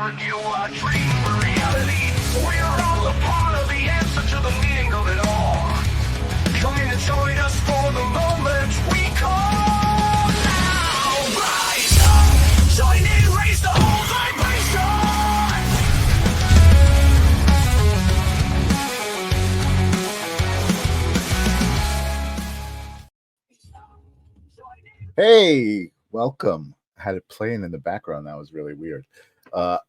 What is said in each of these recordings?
Aren't you a dream for reality? We're all a part of the answer to the meaning of it all. Come in and join us for the moment we call now. Rise up, join in, raise the whole vibration. Hey, welcome. I had it playing in the background. That was really weird.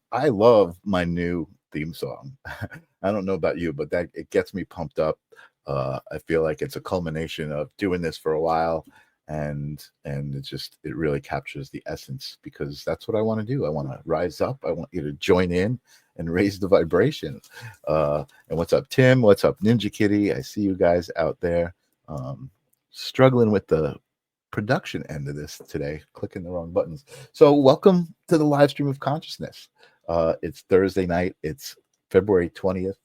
I love my new theme song. I don't know about you, but that it gets me pumped up. I feel like it's a culmination of doing this for a while, and it really captures the essence because that's what I want to do. I want to rise up. I want you to join in and raise the vibration. And what's up, Tim? What's up, Ninja Kitty? I see you guys out there. Struggling with the production end of this today, clicking the wrong buttons. So welcome to the live stream of consciousness. It's Thursday night. It's February 20th.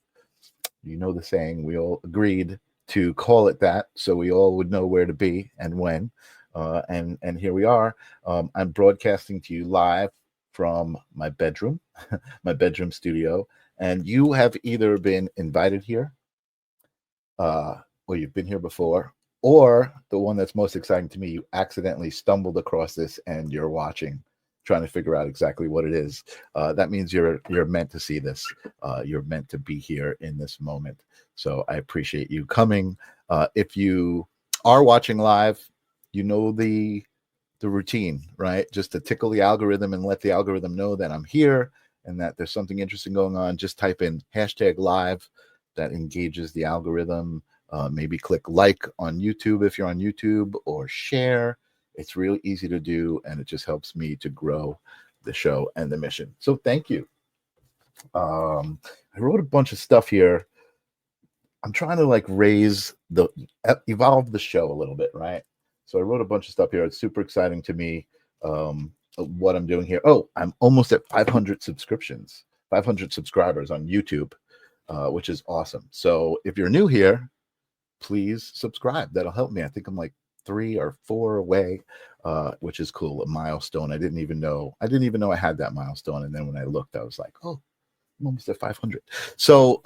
You know the saying, we all agreed to call it that so we all would know where to be and when. And here we are. I'm broadcasting to you live from my bedroom, my bedroom studio. And you have either been invited here or you've been here before, or the one that's most exciting to me, you accidentally stumbled across this and you're watching, trying to figure out exactly what it is. That means you're meant to see this. You're meant to be here in this moment. So I appreciate you coming. If you are watching live, you know the routine, right? Just to tickle the algorithm and let the algorithm know that I'm here and that there's something interesting going on. Just type in #live. That engages the algorithm. Maybe click like on YouTube if you're on YouTube, or share. It's really easy to do, and it just helps me to grow the show and the mission. So thank you. I wrote a bunch of stuff here. I'm trying to evolve the show a little bit, right? So I wrote a bunch of stuff here. It's super exciting to me what I'm doing here. Oh, I'm almost at 500 subscribers on YouTube, which is awesome. So if you're new here, please subscribe. That'll help me. I think I'm like 3 or 4 away, which is cool. A milestone. I didn't even know I had that milestone. And then when I looked, I was like, oh, I'm almost at 500. So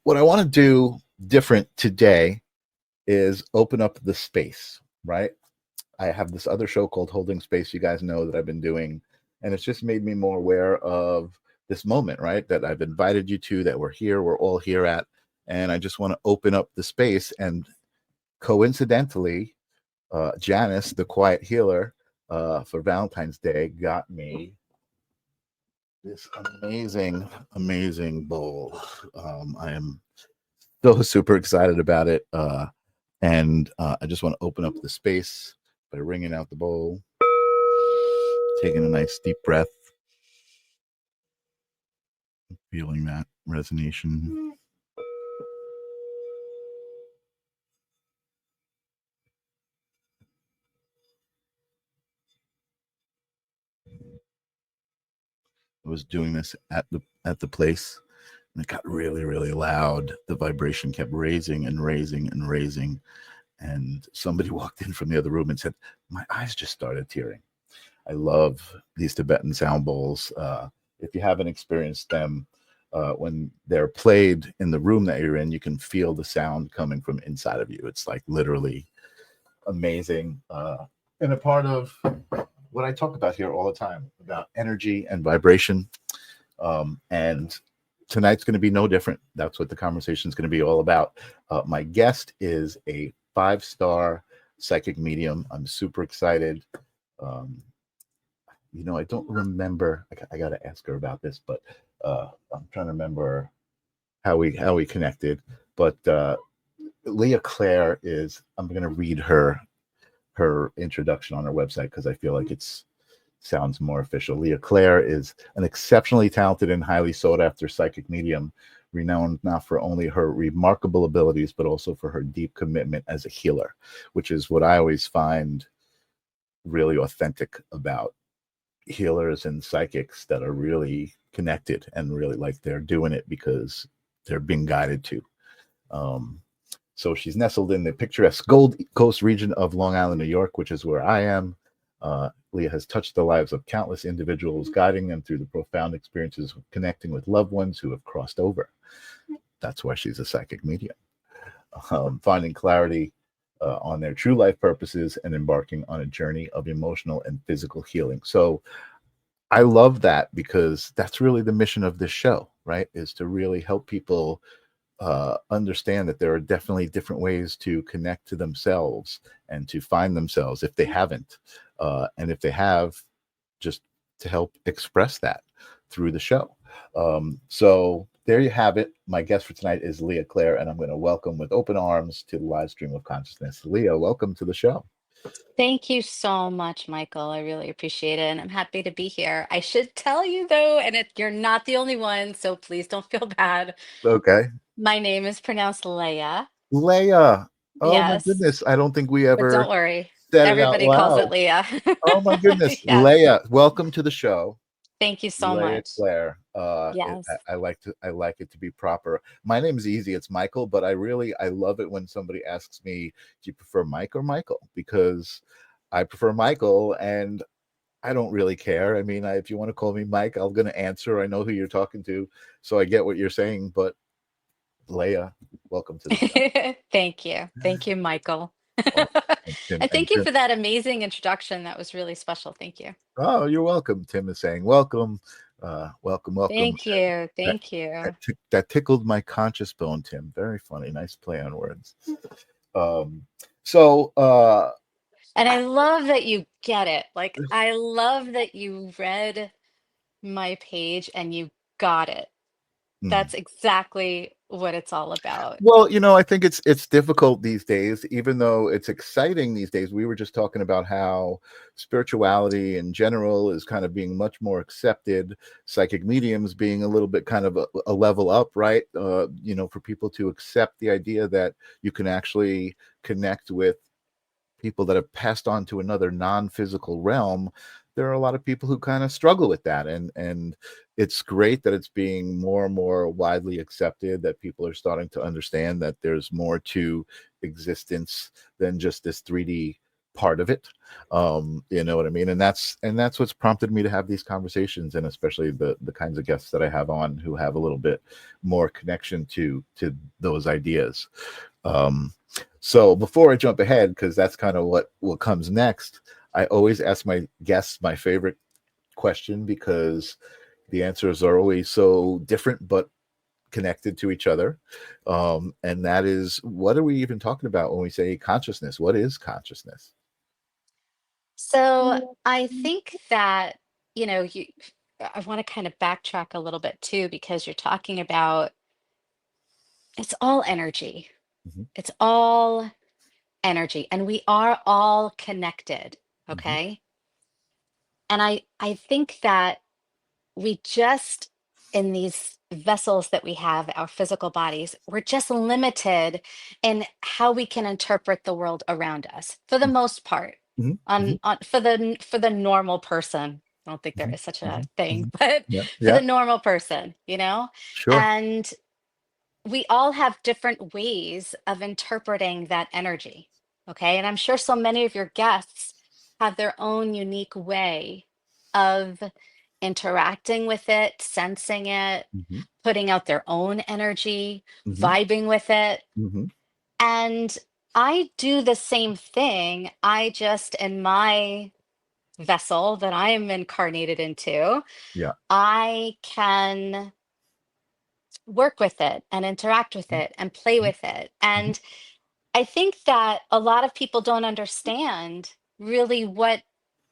what I want to do different today is open up the space, right? I have this other show called Holding Space. You guys know that I've been doing, and it's just made me more aware of this moment, right? That I've invited you to, that we're all here at. And I just want to open up the space. And coincidentally, Janice, the quiet healer, for Valentine's Day, got me this amazing bowl. I am so super excited about it. And I just want to open up the space by wringing out the bowl, taking a nice deep breath, feeling that resonation. I was doing this at the place, and it got really, really loud. The vibration kept raising and raising and raising. And somebody walked in from the other room and said, my eyes just started tearing. I love these Tibetan sound bowls. If you haven't experienced them, when they're played in the room that you're in, you can feel the sound coming from inside of you. It's like literally amazing. And a part of what I talk about here all the time, about energy and vibration. And tonight's going to be no different. That's what the conversation is going to be all about. My guest is a 5-star psychic medium. I'm super excited. I don't remember. I got to ask her about this, but I'm trying to remember how we connected. But Leah Claire is. I'm going to read her introduction on her website because I feel like it sounds more official. Leah Claire is an exceptionally talented and highly sought after psychic medium, renowned not for only her remarkable abilities, but also for her deep commitment as a healer, which is what I always find really authentic about healers and psychics that are really connected and really like they're doing it because they're being guided to. So she's nestled in the picturesque Gold Coast region of Long Island, New York, which is where I am. Leah has touched the lives of countless individuals, guiding them through the profound experiences of connecting with loved ones who have crossed over. That's why she's a psychic medium. Finding clarity on their true life purposes and embarking on a journey of emotional and physical healing. So I love that because that's really the mission of this show, right? Is to really help people understand that there are definitely different ways to connect to themselves and to find themselves if they haven't. And if they have, just to help express that through the show. So there you have it. My guest for tonight is Leah Claire, and I'm going to welcome with open arms to the live stream of consciousness. Leah, welcome to the show. Thank you so much, Michael. I really appreciate it. And I'm happy to be here. I should tell you though, and you're not the only one, so please don't feel bad. Okay. My name is pronounced Leah. Leah. Oh my Yes, goodness. I don't think we but don't ever worry. said it out Everybody calls loud. it Leah. Oh my goodness. Yes. Leah, welcome to the show. Thank you so Leah much. Claire. Yes. I like it to be proper. My name is easy. It's Michael, but I love it when somebody asks me, "Do you prefer Mike or Michael?" Because I prefer Michael, and I don't really care. I mean, if you want to call me Mike, I'm going to answer. I know who you're talking to, so I get what you're saying. But Leah, welcome to the show. Thank you. Thank you, Michael. Oh, and Tim And and thank you Tim. for that amazing introduction. That was really special. Thank you. Oh, you're welcome. Tim is saying welcome, welcome, welcome. Thank you. That Thank you. that tickled my conscious bone, Tim. Very funny. Nice play on words. Um, so, And I love that you get it. Like, I love that you read my page and you got it. hmm. That's exactly what it's all about. Well, I think it's difficult these days, even though it's exciting these days. We were just talking about how spirituality in general is kind of being much more accepted, psychic mediums being a little bit kind of a level up, right? For people to accept the idea that you can actually connect with people that have passed on to another non-physical realm. There are a lot of people who kind of struggle with that, and it's great that it's being more and more widely accepted, that people are starting to understand that there's more to existence than just this 3D part of it. You know what I mean? And that's what's prompted me to have these conversations, and especially the kinds of guests that I have on who have a little bit more connection to those ideas. Um, so before I jump ahead, because that's kind of what comes next, I always ask my guests my favorite question, because the answers are always so different but connected to each other. And that is, what are we even talking about when we say consciousness? What is consciousness? So I think that, you I want to kind of backtrack a little bit too, because you're talking about it's all energy. Hmm. It's all energy, and we are all connected. Hmm. Okay. And I think that we just in these vessels that we have, our physical bodies, we're just limited in how we can interpret the world around us for the most part. Hmm. Hmm. On for the normal person, I don't think there Hmm. is such a Hmm. thing, Hmm. but Yeah, for the yeah, normal person, you know. sure. And we all have different ways of interpreting that energy. Okay. And I'm sure so many of your guests have their own unique way of interacting with it, sensing it, Hmm. putting out their own energy, Hmm. vibing with it. Hmm. And I do the same thing. I just, in my vessel that I am incarnated into, Yeah. I can work with it and interact with it and play Hmm. with it. Hmm. And I think that a lot of people don't understand really what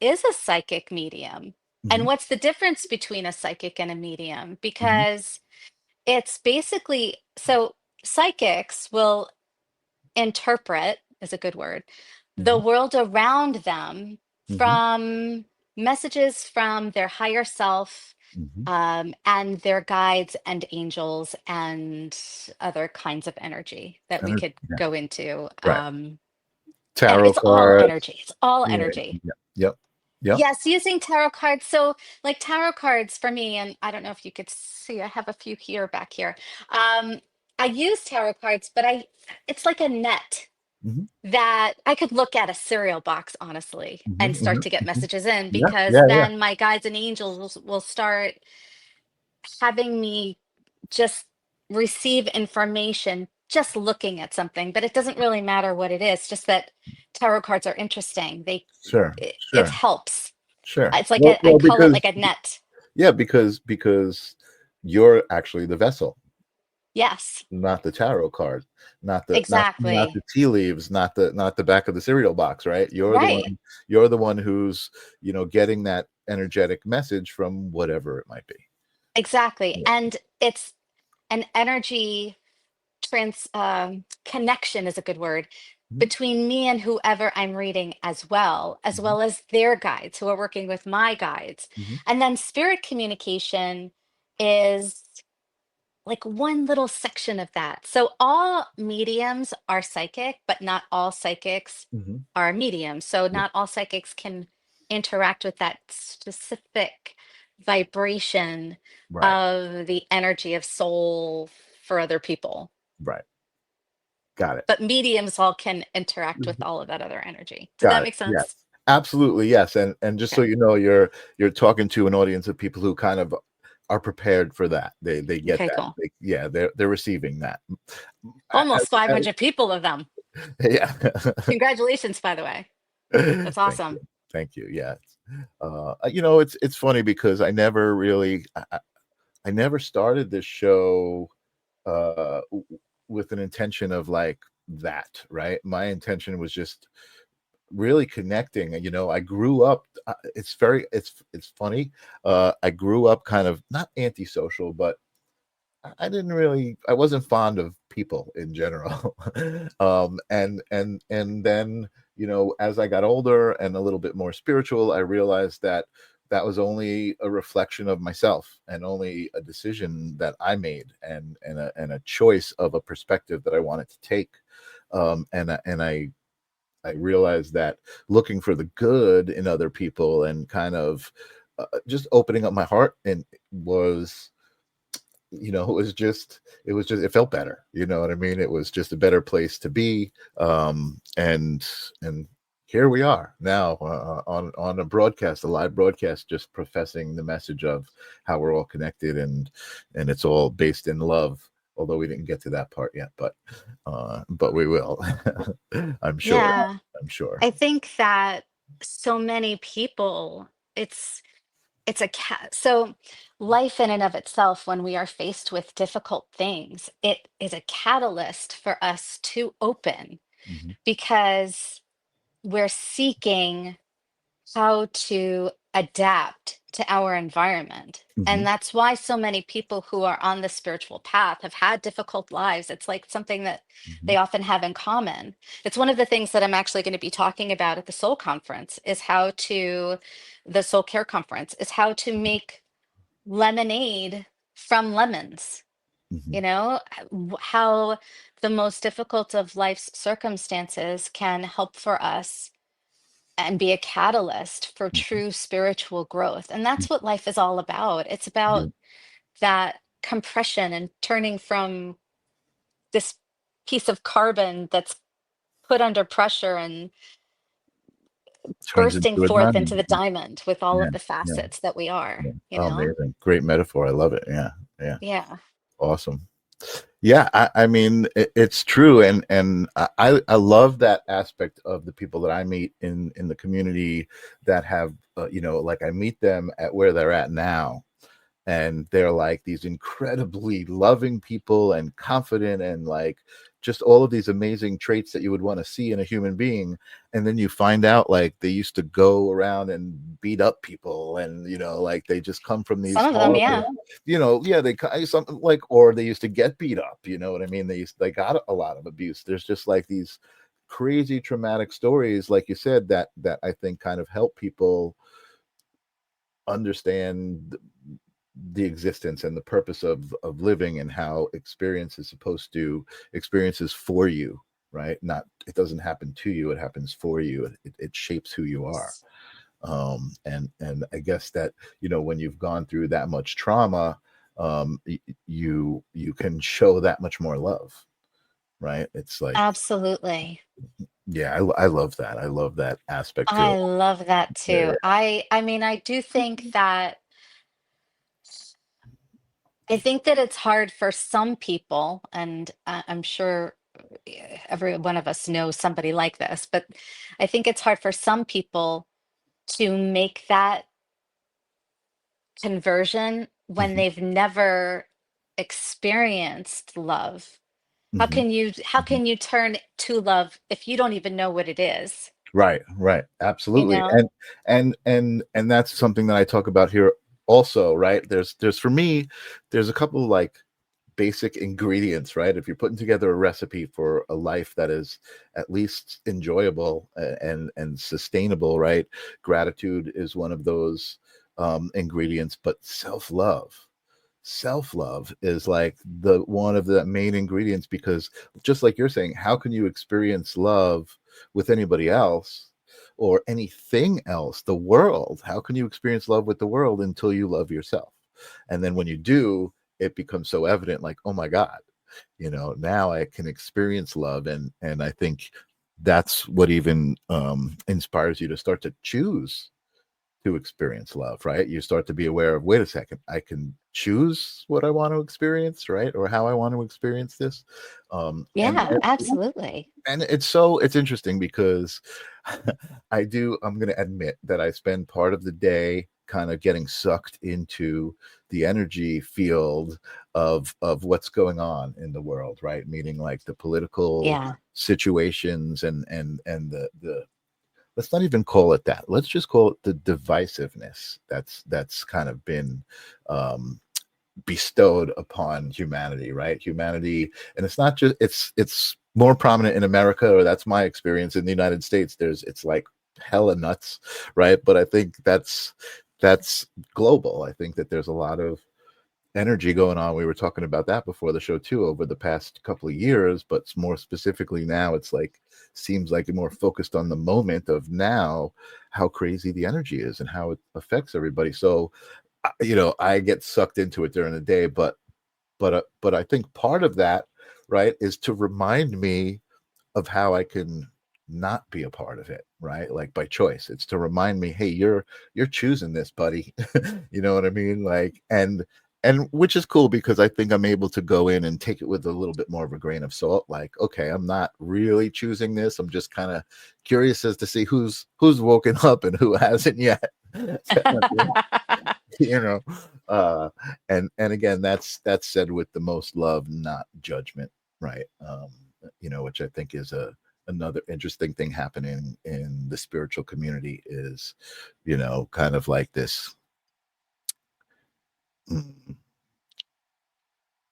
is a psychic medium and Hmm. what's the difference between a psychic and a medium, Hmm. because it's basically so psychics will interpret is a good word, the Hmm. world around them Hmm. from messages from their higher self, Hmm. and their guides and angels and other kinds of energy that we could Yeah. go into. Right. Yeah, Tarot it's all cards. energy. It's all Yeah. energy. Yep. Yep. Yep. Yes, using tarot cards. So, like tarot cards for me, and I don't know if you could see, I have a few here back here. I use tarot cards, but it's like a net. Mhm. that I could look at a cereal box, honestly, and Mhm, start mhm, to get mhm. messages in, Yeah, because yeah, yeah. then my guides and angels will start having me just receive information just looking at something, but it doesn't really matter what it is, just that tarot cards are interesting. Sure, It sure, helps. sure. It's like Well, I well, call it because like a net. yeah, because you're actually the vessel, Yes, not the tarot card, not the exactly. tea leaves, not the back of the cereal box, right? Right. You're the one who's, getting that energetic message from whatever it might be. Exactly. Yeah. And it's an energy trans connection is a good word, Mhm, between me and whoever I'm reading, as mhm, well as their guides who are working with my guides. mhm, And then spirit communication is like one little section of that. So all mediums are psychic, but not all psychics mhm. are mediums. So Yeah, not all psychics can interact with that specific vibration right, of the energy of soul for other people. right. Got it. But mediums all can interact with Mhm. all of that other energy. Does that Got it. make sense? Yes. Absolutely, yes. And just so Okay. you know, you're talking to an audience of people who kind of are prepared for that. They get Okay, that. cool. Yeah, they're receiving that. Almost As 500 people of them. yeah. Congratulations, by the way. That's Thank awesome. you. Thank you. Yeah. It's funny because I never started this show with an intention of like that, right? My intention was just really connecting. I grew up, it's funny. I grew up kind of not antisocial, but I wasn't fond of people in general. And then, as I got older and a little bit more spiritual, I realized that that was only a reflection of myself and only a decision that I made, and a choice of a perspective that I wanted to take. And I realized that looking for the good in other people and kind of just opening up my heart and was, it felt better. You know what I mean? It was just a better place to be. And here we are now, on a broadcast, a live broadcast, just professing the message of how we're all connected, and it's all based in love. Although we didn't get to that part yet, but we will. I'm sure. Yeah. I'm sure. I think that so many people, it's so life in and of itself, when we are faced with difficult things, it is a catalyst for us to open, Mhm, because we're seeking how to adapt to our environment. mhm, And that's why so many people who are on the spiritual path have had difficult lives. It's like something that mhm, they often have in common. It's one of the things that I'm actually going to be talking about at the Soul Conference, the Soul Care Conference, is how to make lemonade from lemons. mhm, How the most difficult of life's circumstances can help for us and be a catalyst for mhm. true spiritual growth. And that's what life is all about. It's Yeah. about that compression and turning from this piece of carbon that's put under pressure and Turns bursting into a forth into diamond. the diamond with all Yeah. of the Yeah. facets that we are, Yeah. you Oh, know? amazing. Great metaphor. I love it. Yeah. Yeah. Yeah. Awesome. Yeah, I mean, it's true, and I love that aspect of the people that I meet in the community that have, like I meet them at where they're at now, and they're like these incredibly loving people and confident and like just all of these amazing traits that you would want to see in a human being. And then you find out like they used to go around and beat up people, and like they just come from these Some of them, horrible, yeah. yeah, something like, or they used to get beat up, you know what I mean? They got a lot of abuse. There's just like these crazy traumatic stories, like you said, that I think kind of help people understand the existence and the purpose of living, and how experiences for you, right? Not, it doesn't happen to you, it happens for you. It shapes who you are. And I guess that, when you've gone through that much trauma, you can show that much more love, right? It's like, Absolutely. yeah, I love that. I love that aspect to I it. love that too. Yeah. I mean, I do think that I think that it's hard for some people, and I'm sure every one of us knows somebody like this, but I think it's hard for some people to make that conversion when Mhm, they've never experienced love. mhm, How mhm. can you turn to love if you don't even know what it is? Right, right, You absolutely, know? and that's something that I talk about here also, right? There's for me, there's a couple like basic ingredients, right? If you're putting together a recipe for a life that is at least enjoyable and sustainable, right? Gratitude is one of those ingredients, but self-love is like the one of the main ingredients, because just like you're saying, how can you experience love with anybody else or anything else, the world? How can you experience love with the world until you love yourself? And then when you do, it becomes so evident, like, oh my god, now I can experience love. And I think that's what even inspires you to start to choose to experience love, right? You start to be aware of, wait a second, I can choose what I want to experience, right? Or how I want to experience this. um and Yeah, absolutely. and it's interesting because I'm going to admit that I spend part of the day kind of getting sucked into the energy field of what's going on in the world, right? Meaning like the political Yeah. situations and the let's not even call it that. Let's just call it the divisiveness that's kind of been um, bestowed upon humanity, right? Humanity, and it's not just it's more prominent in America, or that's my experience. In the United States, it's like hella nuts, right? But I think that's global. I think that there's a lot of energy going on. We were talking about that before the show too, over the past couple of years, but more specifically now, it's like seems like more focused on the moment of now, how crazy the energy is and how it affects everybody. So, I get sucked into it during the day, but I think part of that, right, is to remind me of how I can not be a part of it, right? Like by choice. It's to remind me, hey, you're choosing this, buddy. You know what I mean? Like, and which is cool, because I think I'm able to go in and take it with a little bit more of a grain of salt. Like, okay, I'm not really choosing this. I'm just kind of curious as to see who's woken up and who hasn't yet. you know and again, that's said with the most love, not judgment, right? Which I think is another interesting thing happening in the spiritual community is, kind of like this mm,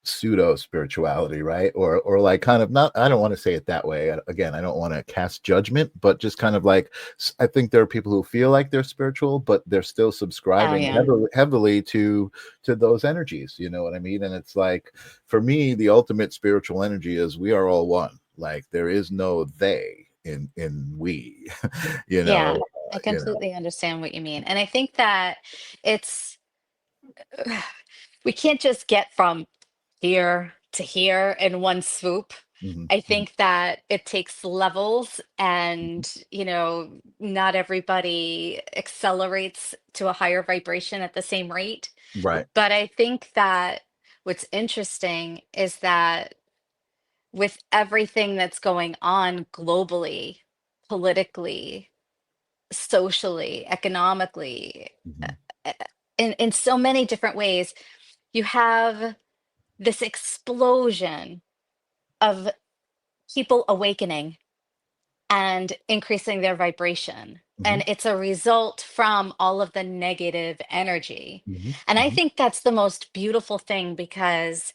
pseudo spirituality, right? Or like kind of not, I don't want to say it that way. Again, I don't want to cast judgment, but just kind of like, I think there are people who feel like they're spiritual, but they're still Oh subscribing yeah. heavily to those energies. You know what I mean? And it's like, for me, the ultimate spiritual energy is we are all one. Like there is no they in we. you Yeah. know I you know completely understand what you mean. And I think that it's we can't just get from here to here in one swoop. Mhm, I mhm. think that it takes levels, and, not everybody accelerates to a higher vibration at the same rate. Right. But I think that what's interesting is that with everything that's going on globally, politically, socially, economically, Mhm. uh, in so many different ways, you have this explosion of people awakening and increasing their vibration. Mhm. And it's a result from all of the negative energy. Mhm. And I Mhm. think that's the most beautiful thing, because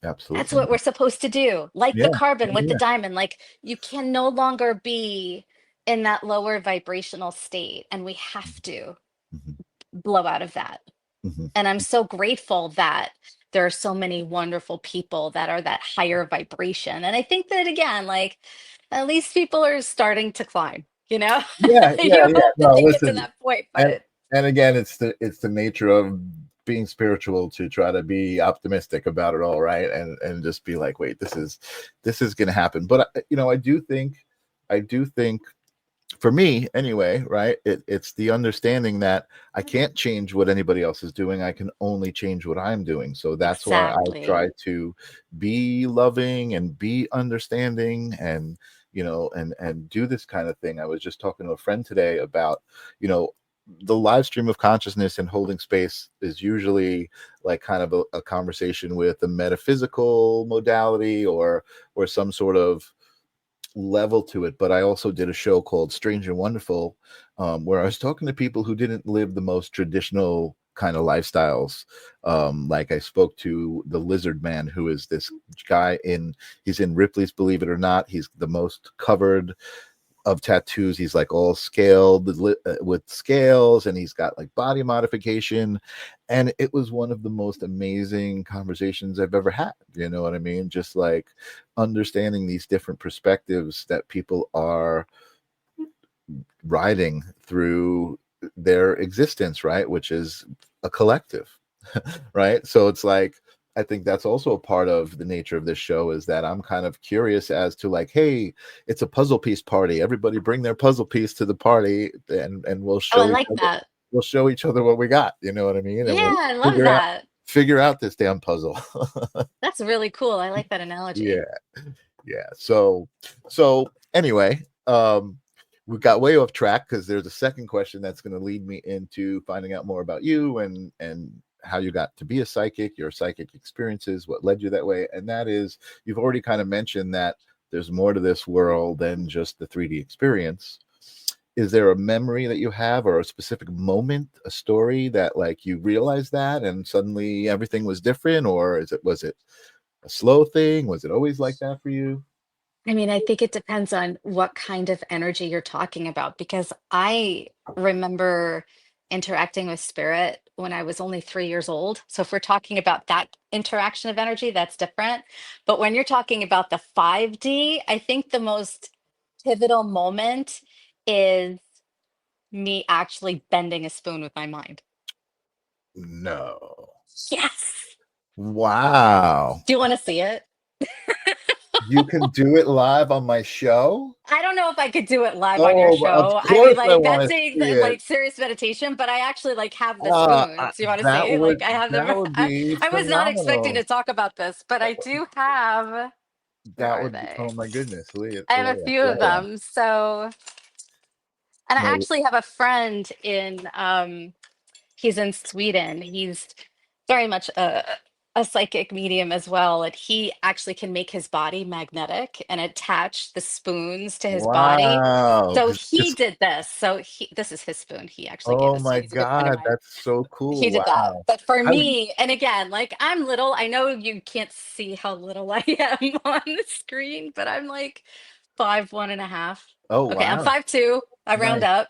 that's Absolutely. what we're supposed to do. Like Yeah. the carbon with the Yeah. diamond, like you can no longer be in that lower vibrational state. And we have to Mhm. blow out of that. Mhm. And I'm so grateful that there are so many wonderful people that are that higher vibration. And I think that again, like at least people are starting to climb, you know? Yeah, yeah, You yeah. hope that No, they get to listen, that point, and but again, it's the nature of being spiritual to try to be optimistic about it all, right? And just be like, wait, this is going to happen. But I do think for me anyway, right, it's the understanding that I can't change what anybody else is doing. I can only change what I'm doing. So that's why I Exactly. try to be loving and be understanding, and and do this kind of thing. I was just talking to a friend today about, the live stream of consciousness and holding space is usually like kind of a conversation with a metaphysical modality or some sort of level to it. But I also did a show called Strange and Wonderful, where I was talking to people who didn't live the most traditional kind of lifestyles. Like I spoke to the Lizard Man, who is this guy he's in Ripley's Believe It or Not. He's the most covered of tattoos. He's like all scaled with scales, and he's got like body modification. And it was one of the most amazing conversations I've ever had. You know what I mean? Just like understanding these different perspectives that people are riding through their existence, right? Which is a collective, right? So it's like, I think that's also a part of the nature of this show, is that I'm kind of curious as to like, hey, it's a puzzle piece party. Everybody bring their puzzle piece to the party, and Oh, I like that. we'll show each other what we got. You know what I mean? And Yeah, we'll I love figure out that. figure out this damn puzzle. That's really cool. I like that Yeah. analogy. Yeah. So anyway, we got way off track because there's a second question that's going to lead me into finding out more about you and how you got to be a psychic, your psychic experiences, what led you that way. And that is, you've already kind of mentioned that there's more to this world than just the 3D experience. Is there a memory that you have, or a specific moment, a story that like you realized that and suddenly everything was different? Or was it a slow thing? Was it always like that for you? I mean, I think it depends on what kind of energy you're talking about, because I remember interacting with spirit when I was only 3 years old. So if we're talking about that interaction of energy, that's different. But when you're talking about the 5D, I think the most pivotal moment is me actually bending a spoon with my mind. No. Yes. Wow. Do you want to see it? You can do it live on my show? I don't know if I could do it live on your Oh, of show. I mean, course I like want that's to a see it. like serious meditation, but I actually like have the spoons. You want to That see? would Like I have them. that would be I was not expecting phenomenal. to talk about this, but I do have. Where That are would be, they? oh my goodness, Leah, I have a Leah, few of Leah. them. So, and I No, actually have a friend in he's in Sweden. He's very much a psychic medium as well. And he actually can make his body magnetic and attach the spoons to his body. wow. So he This, did this. So this is his spoon. He actually gave oh this to my me. He's a good friend of God, mine. that's so He cool. did that. Wow. But for How, me, and again, like I'm little, I know you can't see how little I am on the screen, but I'm like 5'1.5". oh Okay, I'm wow. 5'2". I round Nice. up.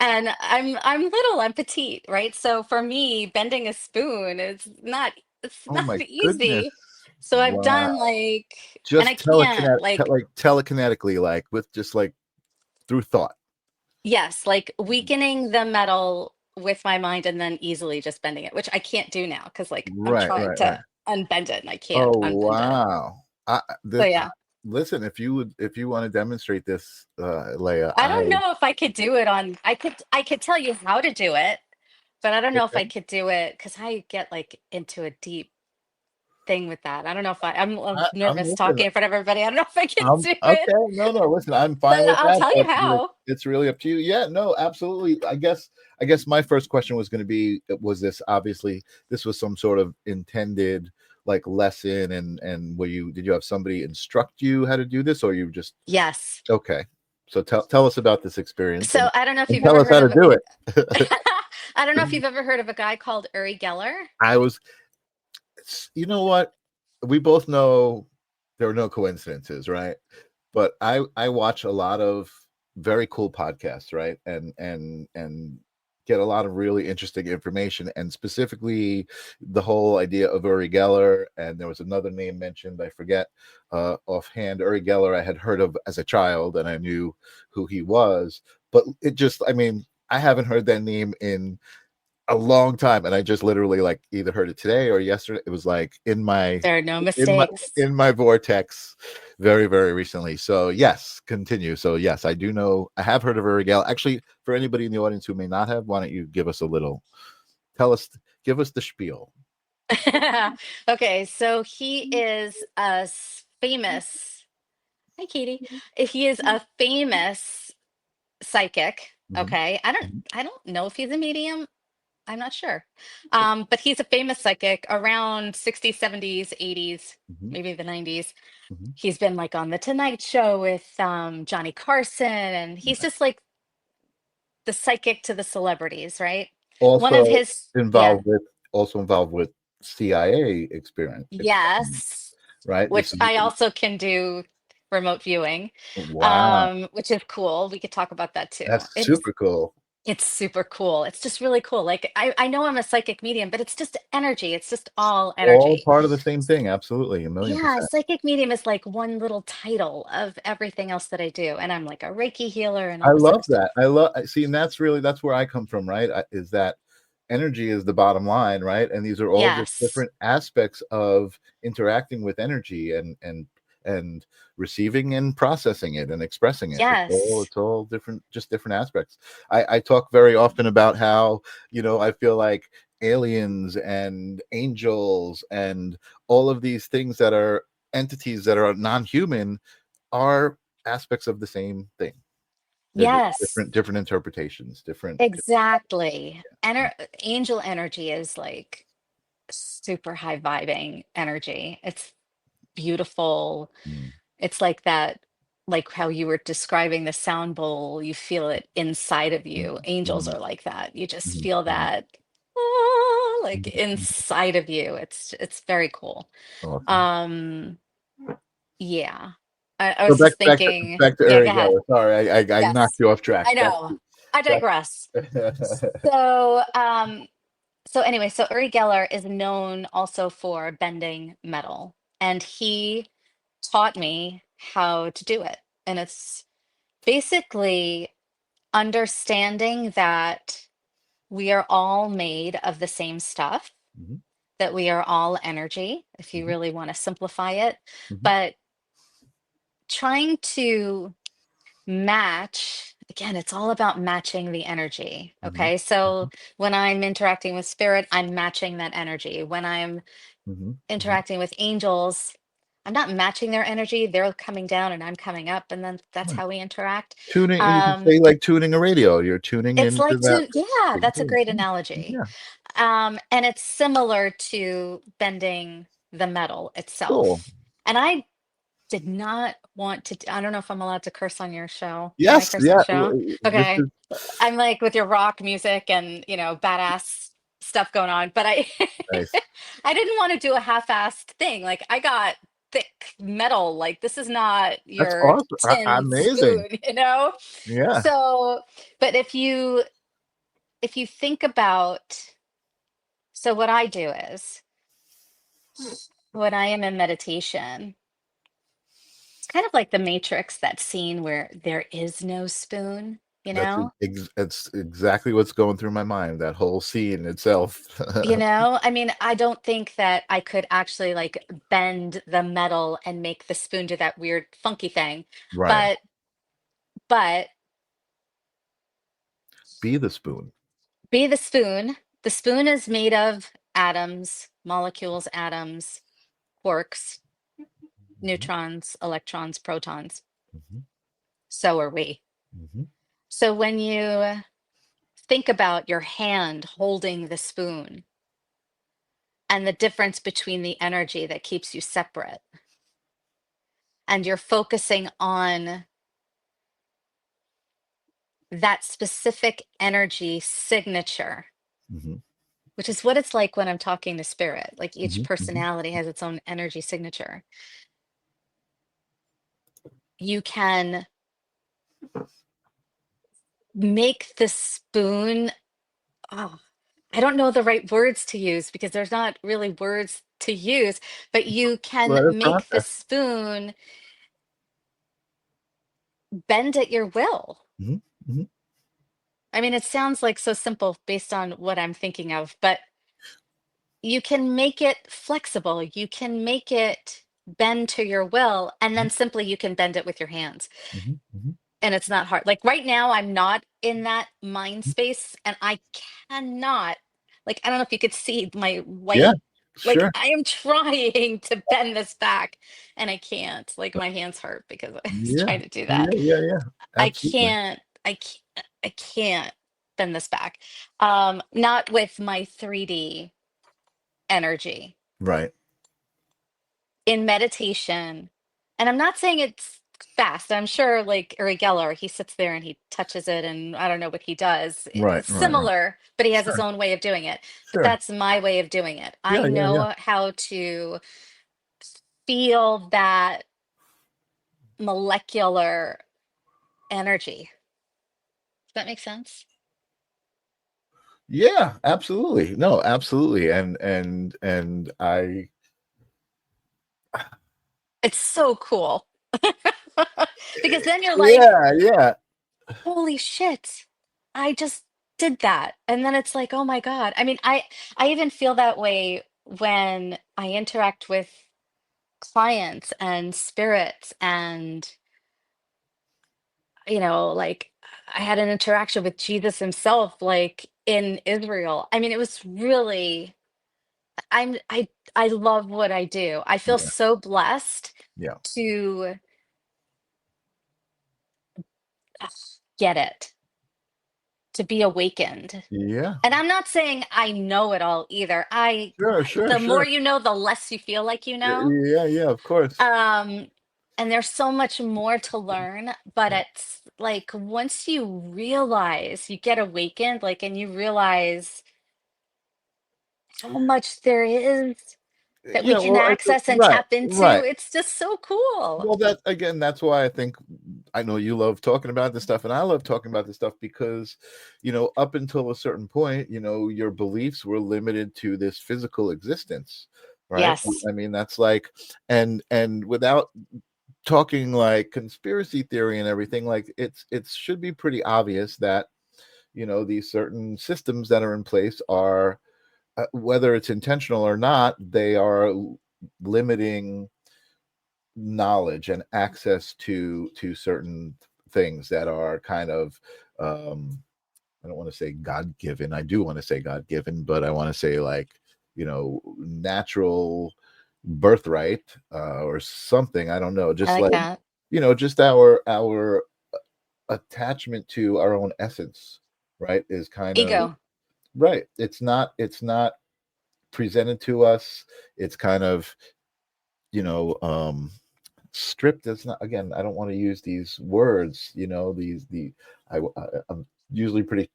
And I'm little, I'm petite, right? So for me, bending a spoon is not it's Oh not my goodness. easy. So I've Wow. done like, and I Just can't like, like telekinetically, like with just like through thought. yes, like weakening the metal with my mind and then easily just bending it, which I can't do now because like I'm Right, trying right, right. to unbend it and I can't Oh unbend it. wow. So This yeah, listen, if you want to demonstrate this, Leia, I don't know if I could do it on, I could tell you how to do it, but I don't know if I okay. could do it because I get like into a deep thing with that. I don't know if I'm I'm nervous listening. talking in front of everybody. I don't know if I can do Okay. it, No, no, listen, I'm but fine with I'll that, tell you but how. it's really up to you. Yeah, no, absolutely. I guess my first question was going to be, was this obviously this was some sort of intended like lesson, and were you did you have somebody instruct you how to do this, or you just Yes. okay. So tell us about this experience, So I don't know if and you've tell ever us heard how to of do it. I don't know if you've ever heard of a guy called Uri Geller. I was you know what? We both know there are no coincidences, right? But I watch a lot of very cool podcasts, right? And get a lot of really interesting information, and specifically the whole idea of Uri Geller. And there was another name mentioned, I forget offhand. Uri Geller I had heard of as a child, and I knew who he was, but it just, I mean, I haven't heard that name in a long time, and I just literally like either heard it today or yesterday. It was like There are no in my mistakes. in my vortex very, very recently. So yes, continue. So yes, I do know, I have heard of Uri Geller. Actually, for anybody in the audience who may not have, why don't you give us a little, tell us, give us the spiel. Okay, so he is a famous, hi Katie. He is a famous psychic. Mhm, Okay. mhm, I don't know if he's a medium. I'm not sure. But he's a famous psychic around 60s, 70s, 80s, mhm, maybe the 90s. mhm. He's been like on the Tonight Show with Johnny Carson, and he's just like the psychic to the celebrities, right? One of Also his, yeah, involved with, also involved with CIA experiment, yes, right? This which is I also can do remote viewing, wow. which is cool. We could talk about that too. That's It is, super cool. it's super cool. It's just really cool. Like I know I'm a psychic medium, but it's just energy. It's just all All energy. part of the same thing. Absolutely, a million Yeah, percent. psychic medium is like one little title of everything else that I do. And I'm like a Reiki healer and I all this other love stuff. that. I love, see, and that's really, that's where I come from, right? Is that energy is the bottom line, right? And these are all just Yes. different aspects of interacting with energy, and receiving and processing it and expressing it. Yes. It's all different, just different aspects. I talk very often about how, I feel like aliens and angels and all of these things that are entities that are non-human are aspects of the same thing. They're just Yes. different interpretations, different. Exactly. Angel energy is like super high vibing energy. It's beautiful. Mm, It's like that, like how you were describing the sound bowl, you feel it inside of mm, you. Angels mm, are like that. You just mm, feel mm, that like mm, mm. inside of you. It's very cool. Awesome. Um, yeah. I So was just thinking, back to yeah, go Uri ahead. Geller. Sorry, I knocked Yes. you off track. I know. I Back. digress. So, so anyway, so Uri Geller is known also for bending metal, and he taught me how to do it. And it's basically understanding that we are all made of the same stuff, Mhm, that we are all energy, if you mhm, really want to simplify it, mhm, but trying to match, again, it's all about matching the energy. mhm, Okay. So mhm, when I'm interacting with spirit, I'm matching that energy. When I'm mhm, mhm. interacting with angels, I'm not matching their energy. They're coming down and I'm coming up, and then that's Right. how we interact. Tuning, you could Um, say like tuning a radio. You're tuning it's into like that to, yeah, that's a frequency. great analogy. Yeah, And it's similar to bending the metal cool. itself. And I did not want to, I don't know if I'm allowed to curse on your show. Can I Yes, curse on yeah. the show? This Okay. is I'm like with your rock music and, badass stuff going on, but I nice. I didn't want to do a half-assed thing. Like I got thick metal. Like this is not That's your awesome. tin Amazing. spoon, you know? Yeah. So, but if you think about, so what I do is when I am in meditation, it's kind of like the Matrix, that scene where there is no spoon, you know? That's exactly what's going through my mind. That whole scene itself. I mean, I don't think that I could actually like bend the metal and make the spoon do that weird funky thing. Right. But but Be the spoon. be the spoon. The spoon is made of atoms, molecules, atoms, quarks, Mhm, neutrons, electrons, protons. mhm, So are we. mhm, So when you think about your hand holding the spoon and the difference between the energy that keeps you separate, and you're focusing on that specific energy signature, mhm, which is what it's like when I'm talking to spirit. Like each mhm, mhm. personality has its own energy signature. You can make the spoon, oh, I don't know the right words to use because there's not really words to use, but you can Let it make the process. spoon bend at your will. Mhm, mhm. I mean, it sounds like so simple based on what I'm thinking of, but you can make it flexible. You can make it bend to your will, and then simply you can bend it with your hands. Mhm, mhm. And it's not hard. Like right now, I'm not in that mind space, and I cannot, like, I don't know if you could see my Yeah, white, like, sure. I am trying to bend this back, and I can't. Like, my hands hurt because I was Yeah, trying to do yeah, that. yeah, yeah. I Absolutely. can't, I can't bend this back. Not with my 3D energy Right. in meditation. And I'm not saying it's fast. I'm sure like Uri Geller, he sits there and he touches it and I don't know what he does. Right, It's right, right. similar, but he has his Sure, own way of doing it. But sure. that's my way of doing it. I Yeah, yeah, yeah. know how to feel that molecular energy. Does that make sense? Yeah, absolutely. No, absolutely. And I It's so cool. Because then you're like, yeah, yeah. holy shit, I just did that. And then it's like, oh my God. I mean, I even feel that way when I interact with clients and spirits and like I had an interaction with Jesus himself like in Israel. I mean, it was really I'm I love what I do. I feel Yeah, so blessed yeah. to uh, get it, to be awakened. Yeah. And I'm not saying I know it all either. Sure, sure, The more sure. you know, the less you feel like you know. Yeah, yeah, of course. Um, and there's so much more to learn, but it's like once you realize you get awakened, like, and you realize how much there is that we Yeah, can well, access and right, tap into, right. it's just so cool. Well, that again, that's why I think I know you love talking about this stuff, and I love talking about this stuff because, up until a certain point, your beliefs were limited to this physical existence, right? Yes. I mean, that's like, and without talking like conspiracy theory and everything, like it should be pretty obvious that these certain systems that are in place are, whether it's intentional or not, they are limiting knowledge and access to certain things that are kind of, I don't want to say God given. I do want to say God given, but I want to say like, natural birthright, or something. I don't know. I Just like like, that. just our attachment to our own essence, right? Is kind of Ego. right. It's not presented to us. It's kind of, you know, stripped. Is not, again, I don't want to use these words, I'm usually pretty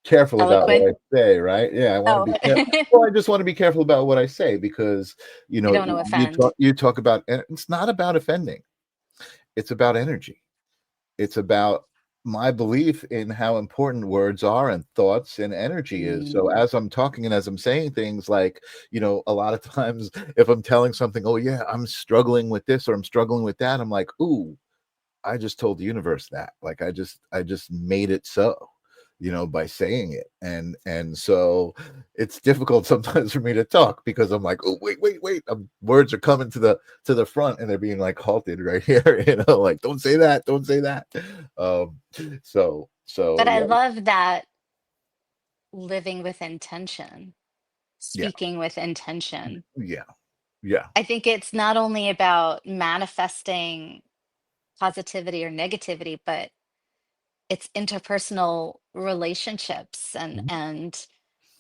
careful about Eloquent. what I say, right? Yeah, I want to Oh, be careful. Well, I just want to be careful about what I say because, you don't want to offend. you talk about, and it's not about offending. It's about energy. It's about my belief in how important words are and thoughts and energy is. So Mm. as I'm talking and as I'm saying things, like, a lot of times if I'm telling something, oh yeah, I'm struggling with this or I'm struggling with that, I'm like, ooh, I just told the universe that. Like I just made it so, by saying it. And so it's difficult sometimes for me to talk because I'm like, oh wait, words are coming to the front and they're being like halted right here, like don't say that, don't say that. Um so But I yeah, love that living with intention, yeah, speaking with intention. yeah, yeah. I think it's not only about manifesting positivity or negativity, but it's interpersonal relationships and Mhm.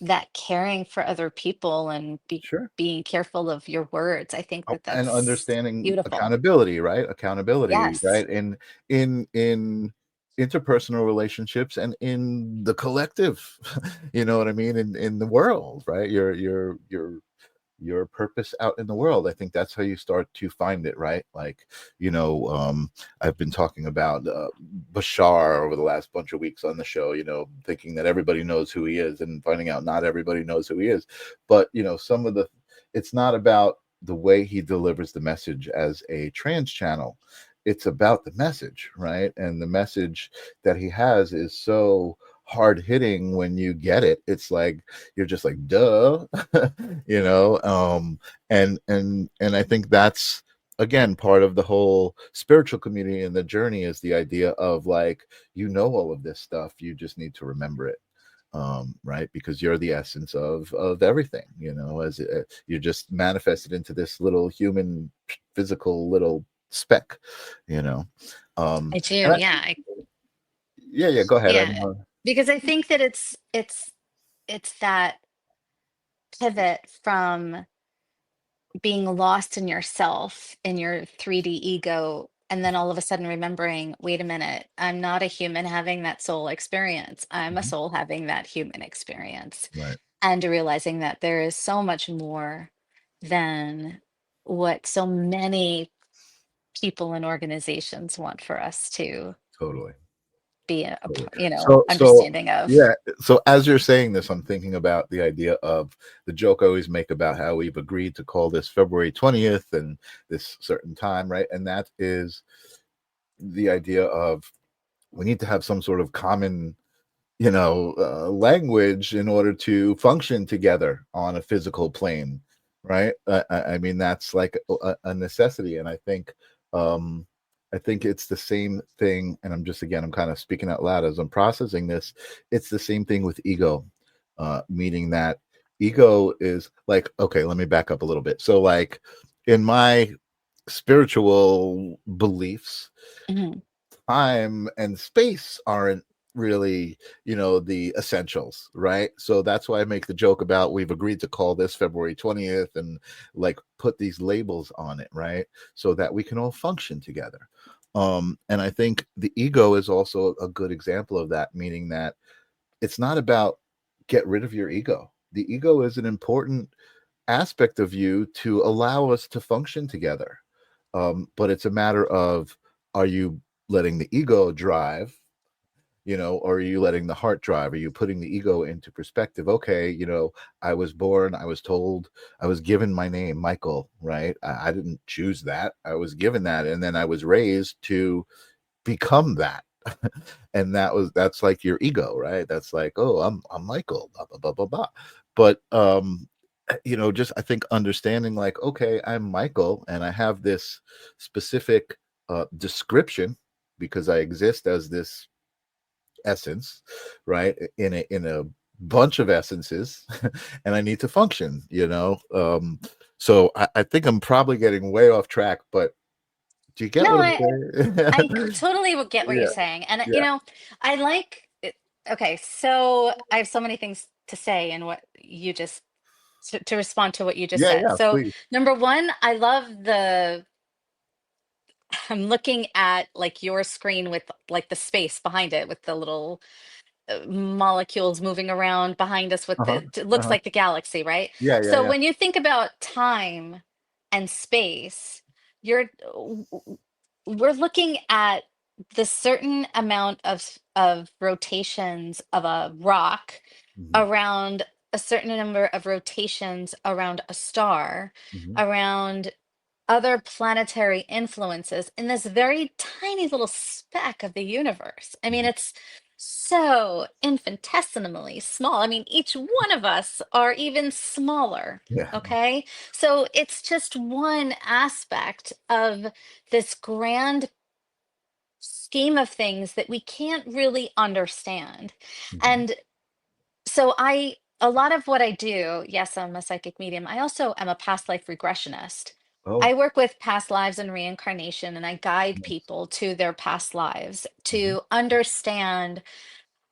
that caring for other people and Sure. being careful of your words. I think Oh, that and that's understanding beautiful. accountability, right? Accountability, Yes. right? In interpersonal relationships and in the collective, you know what I mean? In the world, right? Your purpose out in the world. I think that's how you start to find it, right? Like, I've been talking about Bashar over the last bunch of weeks on the show, thinking that everybody knows who he is and finding out not everybody knows who he is. But, some of it's not about the way he delivers the message as a trans channel. it's about the message, right? And the message that he has is so hard hitting when you get it. It's like you're just like, duh, you know. And I think that's again part of the whole spiritual community and the journey is the idea of like, you know, all of this stuff, you just need to remember it, right? Because you're the essence of everything, you know, as you're just manifested into this little human physical little speck, you know. I do, And yeah. yeah, yeah, go ahead. I don't Yeah. know. Because I think that it's that pivot from being lost in yourself, in your 3D ego, and then all of a sudden remembering, wait a minute, I'm not a human having that soul experience. I'm a Mhm. soul having that human experience. Right, And realizing that there is so much more than what so many people and organizations want for us to totally. be Totally. So understanding of. yeah. So as you're saying this, I'm thinking about the idea of the joke I always make about how we've agreed to call this February 20th and this certain time, right? And that is the idea of we need to have some sort of common, you know, language in order to function together on a physical plane, right? I mean, that's like a necessity, and um, I think it's the same thing. And I'm just again, I'm kind of speaking out loud as I'm processing this. It's the same thing with ego, meaning that ego is like, okay, let me back up a little bit. So, like in my spiritual beliefs, Mhm. time and space aren't really, you know, the essentials, right? So that's why I make the joke about we've agreed to call this February 20th and like put these labels on it, right? So that we can all function together. And I think the ego is also a good example of that, meaning that it's not about get rid of your ego. The ego is an important aspect of you to allow us to function together. But it's a matter of, are you letting the ego drive, you know, or are you letting the heart drive? Are you putting the ego into perspective? Okay, you know, I was born, I was told, I was given my name, Michael, right? I didn't choose that. I was given that. And then I was raised to become that. And that's like your ego, right? That's like, oh, I'm Michael, blah blah blah blah blah. But you know, just I think understanding like, okay, I'm Michael and I have this specific description because I exist as this essence, right? In a bunch of essences, and I need to function, you know. So I think I'm probably getting way off track, but do you get No, what I'm I saying? totally will get what you're Yeah, saying. And yeah, I like it. Okay, so I have so many things to say and what you just to respond to what you just yeah, said. yeah. So Please. number one, I love the I'm looking at like your screen with like the space behind it with the little molecules moving around behind us with Uh huh. it Uh looks huh. like the galaxy, right? Yeah, yeah, So yeah. when you think about time and space, you're we're looking at the certain amount of rotations of a rock Hmm. around a certain number of rotations around a star, Hmm. around other planetary influences in this very tiny little speck of the universe. I mean, Hmm. it's so infinitesimally small. I mean, each one of us are even smaller. Yeah. Okay. So it's just one aspect of this grand scheme of things that we can't really understand. Hmm. And so a lot of what I do, yes, I'm a psychic medium. I also am a past life regressionist. I Oh. work with past lives and reincarnation, and I guide Nice. people to their past lives Hmm. to understand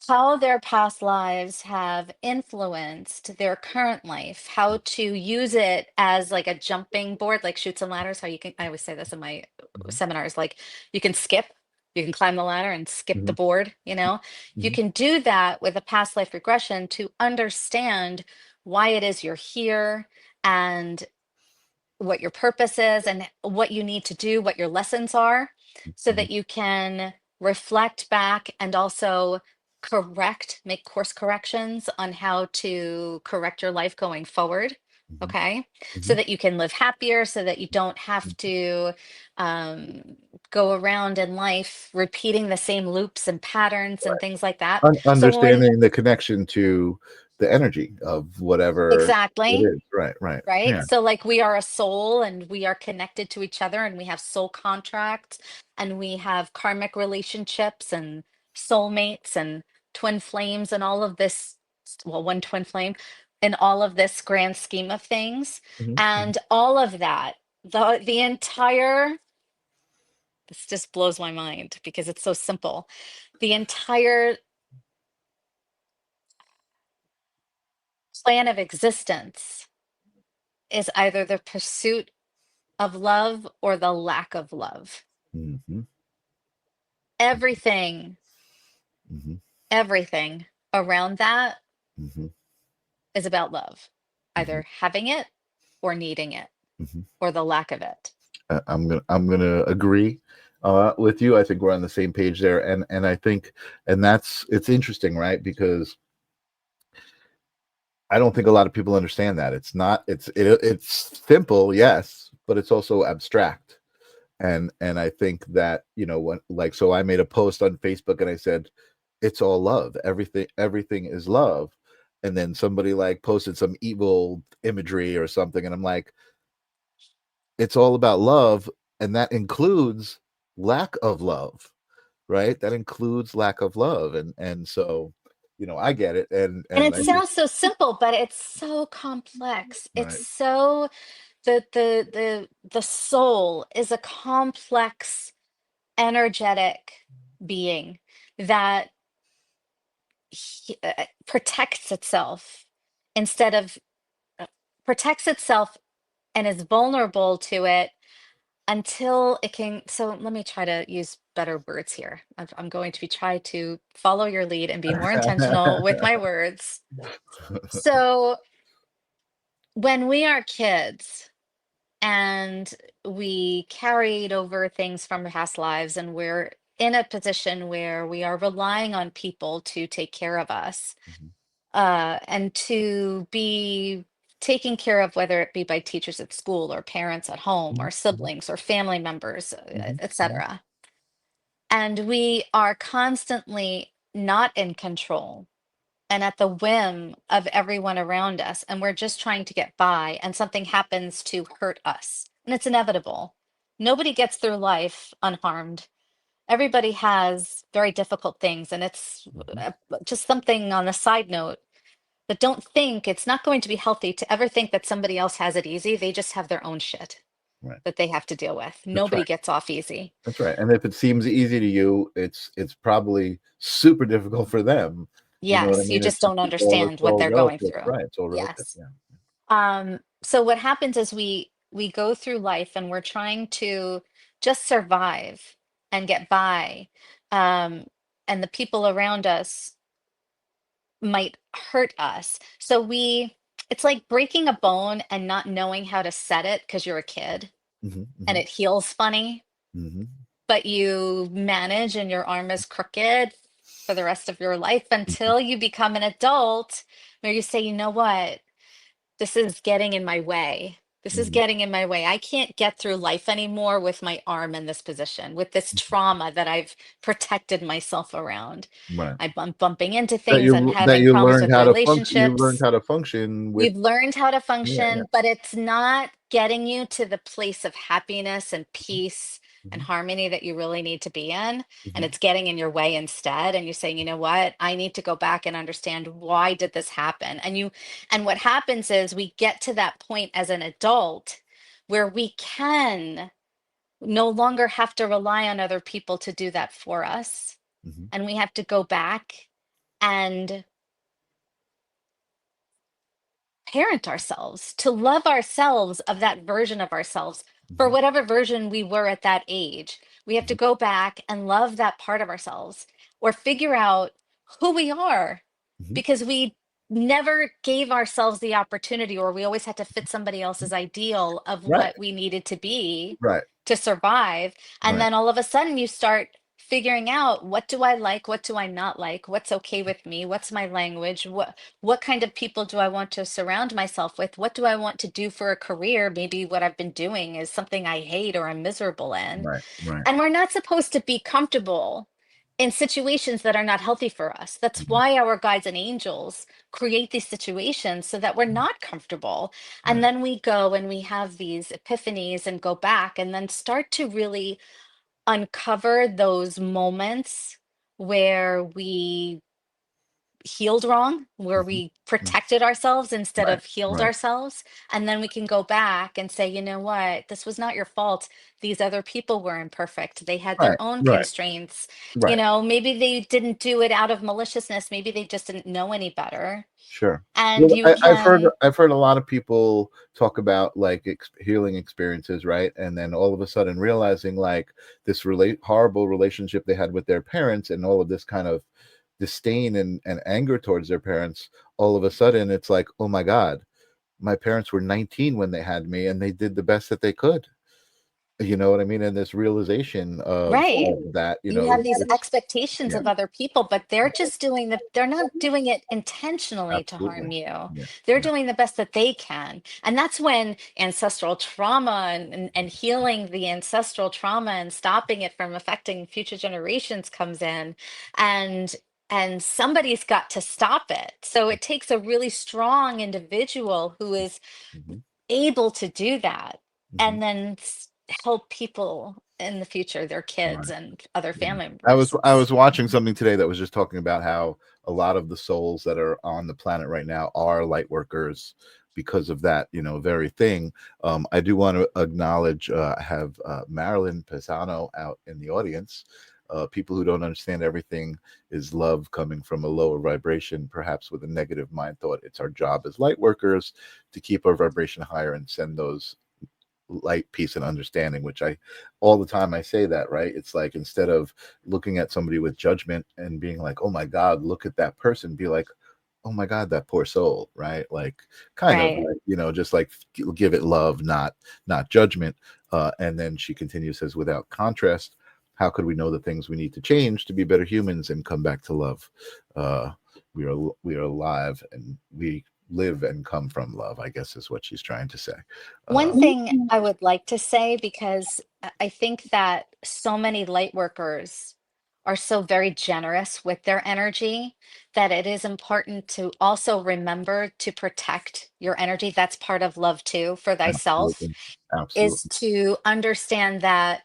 how their past lives have influenced their current life, how to use it as like a jumping board, like chutes and ladders, how you can, I always say this in my Hmm. seminars, like you can skip, you can climb the ladder and skip the Hmm. board, you know? You Hmm. can do that with a past life regression to understand why it is you're here and what your purpose is and what you need to do, what your lessons are, so Hmm. that you can reflect back and also make course corrections on how to correct your life going forward. Hmm. Okay, so Hmm. that you can live happier, so that you don't have to um, go around in life repeating the same loops and patterns and things like that. So when Understanding the connection to the energy of whatever it exactly. is. Right, right. Right? Yeah. So, like, we are a soul and we are connected to each other, and we have soul contracts, and we have karmic relationships, and soulmates, and twin flames, and all of this. Well, one twin flame, in all of this grand scheme of things. Hmm. And all of that, the entire, this just blows my mind because it's so simple. The entire plan of existence is either the pursuit of love or the lack of love. Hmm. Everything, Hmm. everything around that Hmm. is about love, Hmm. either having it or needing it Hmm. or the lack of it. I'm gonna agree with you. I think we're on the same page there, and I think, and that's it's interesting, right? Because I don't think a lot of people understand that it's not it's simple, yes, but it's also abstract. And I think that, when, like, so I made a post on Facebook and I said it's all love, everything is love, and then somebody like posted some evil imagery or something, and I'm like, it's all about love, and that includes lack of love, right? That includes lack of love, and so, I get it, and And and it I think, sounds so simple, but it's so complex. It's right. so the soul is a complex, energetic being that protects itself instead of protects itself and is vulnerable to it until it can. So let me try to use better words here. I'm going to try to follow your lead and be more intentional with my words. So when we are kids and we carried over things from past lives, and we're in a position where we are relying on people to take care of us, Mhm. and to be taken care of, whether it be by teachers at school or parents at home Mhm. or Mhm. siblings or family members, Mhm. Mhm. etc. And we are constantly not in control and at the whim of everyone around us. And we're just trying to get by, and something happens to hurt us. And it's inevitable. Nobody gets through life unharmed. Everybody has very difficult things. And it's Mhm. just something on a side note. But don't think it's not going to be healthy to ever think that somebody else has it easy. They just have their own shit Right. that they have to deal with. That's Nobody right. gets off easy. That's right. And if it seems easy to you, it's probably super difficult for them. You know what I Yes, you mean? just It's don't it's understand what all they're going relative, through. right? It's all relative. Yes. Yeah. So what happens is we go through life and we're trying to just survive and get by. Um, and the people around us might hurt us. So it's like breaking a bone and not knowing how to set it because you're a kid Hmm. and Hmm. it heals funny, Hmm. but you manage and your arm is crooked for the rest of your life Hmm. until you become an adult where you say, you know what? This is getting in my way. This is Hmm. getting in my way. I can't get through life anymore with my arm in this position, with this trauma that I've protected myself around. Right. I'm bumping into That things. I'm you that having you problems learned with how to function. You learned relationships. how to function with. You've learned how to Yeah. Yeah. function, but it's not getting you to the place of happiness and peace and Hmm. harmony that you really need to be in. And Hmm. it's getting in your way instead. And you're saying, you know what? I need to go back and understand, why did this happen? And what happens is we get to that point as an adult where we can no longer have to rely on other people to do that for us. Hmm. And we have to go back and parent ourselves, to love ourselves of that version of ourselves for Hmm. whatever version we were at that age. We have to Hmm. go back and love that part of ourselves or figure out who we are Hmm. because we never gave ourselves the opportunity, or we always had to fit somebody else's ideal of Right. what we needed to be Right. to survive. And Right. then all of a sudden you start figuring out what do I like, what do I not like, what's okay with me, what's my language, what kind of people do I want to surround myself with, what do I want to do for a career? Maybe what I've been doing is something I hate or I'm miserable in. Right. Right. And we're not supposed to be comfortable in situations that are not healthy for us. That's Mhm. why our guides and angels create these situations so that we're not comfortable. And Right. then we go and we have these epiphanies and go back and then start to really uncover those moments where we healed wrong, where Mhm. we Mm. protected ourselves instead Right. of healed Right. ourselves. And then we can go back and say, you know what, this was not your fault. These other people were imperfect. They had Right. their own Right. constraints. You Right. know, maybe they didn't do it out of maliciousness. Maybe they just didn't know any better. Sure. And Well, you can, I've heard a lot of people talk about like healing experiences, right? And then all of a sudden realizing like this horrible relationship they had with their parents, and all of this kind of disdain and anger towards their parents. All of a sudden, it's like, oh my God, my parents were 19 when they had me, and they did the best that they could. You know what I mean? And this realization right. of that, you You know, have these expectations yeah, of other people, but they're just they're not doing it intentionally to harm absolutely, you. yeah, They're yeah, doing the best that they can. And that's when ancestral trauma and healing the ancestral trauma and stopping it from affecting future generations comes in. And and somebody's got to stop it. So it takes a really strong individual who is hmm able to do that hmm and then help people in the future, their kids right. and other Yeah. family members. I It's was watching something today that was just talking about how a lot of the souls that are on the planet right now are light workers because of that, you know, very thing. I do want to acknowledge I have Marilyn Pisano out in the audience. People who don't understand everything is love coming from a lower vibration, perhaps with a negative mind thought. It's our job as light workers to keep our vibration higher and send those light, peace, and understanding, which I all the time I say that, right? It's like instead of looking at somebody with judgment and being like, oh my God, look at that person, be like, oh my God, that poor soul, right? Like kind of right. like, you know, just like give it love, not judgment. And then she continues, says, without contrast, how could we know the things we need to change to be better humans and come back to love? Uh, we are alive and we live and come from love, I guess is what she's trying to say. One Uh, thing I would like to say, because I think that so many light workers are so very generous with their energy that it is important to also remember to protect your energy. That's part of love too, for thyself, Absolutely. is Absolutely. to understand that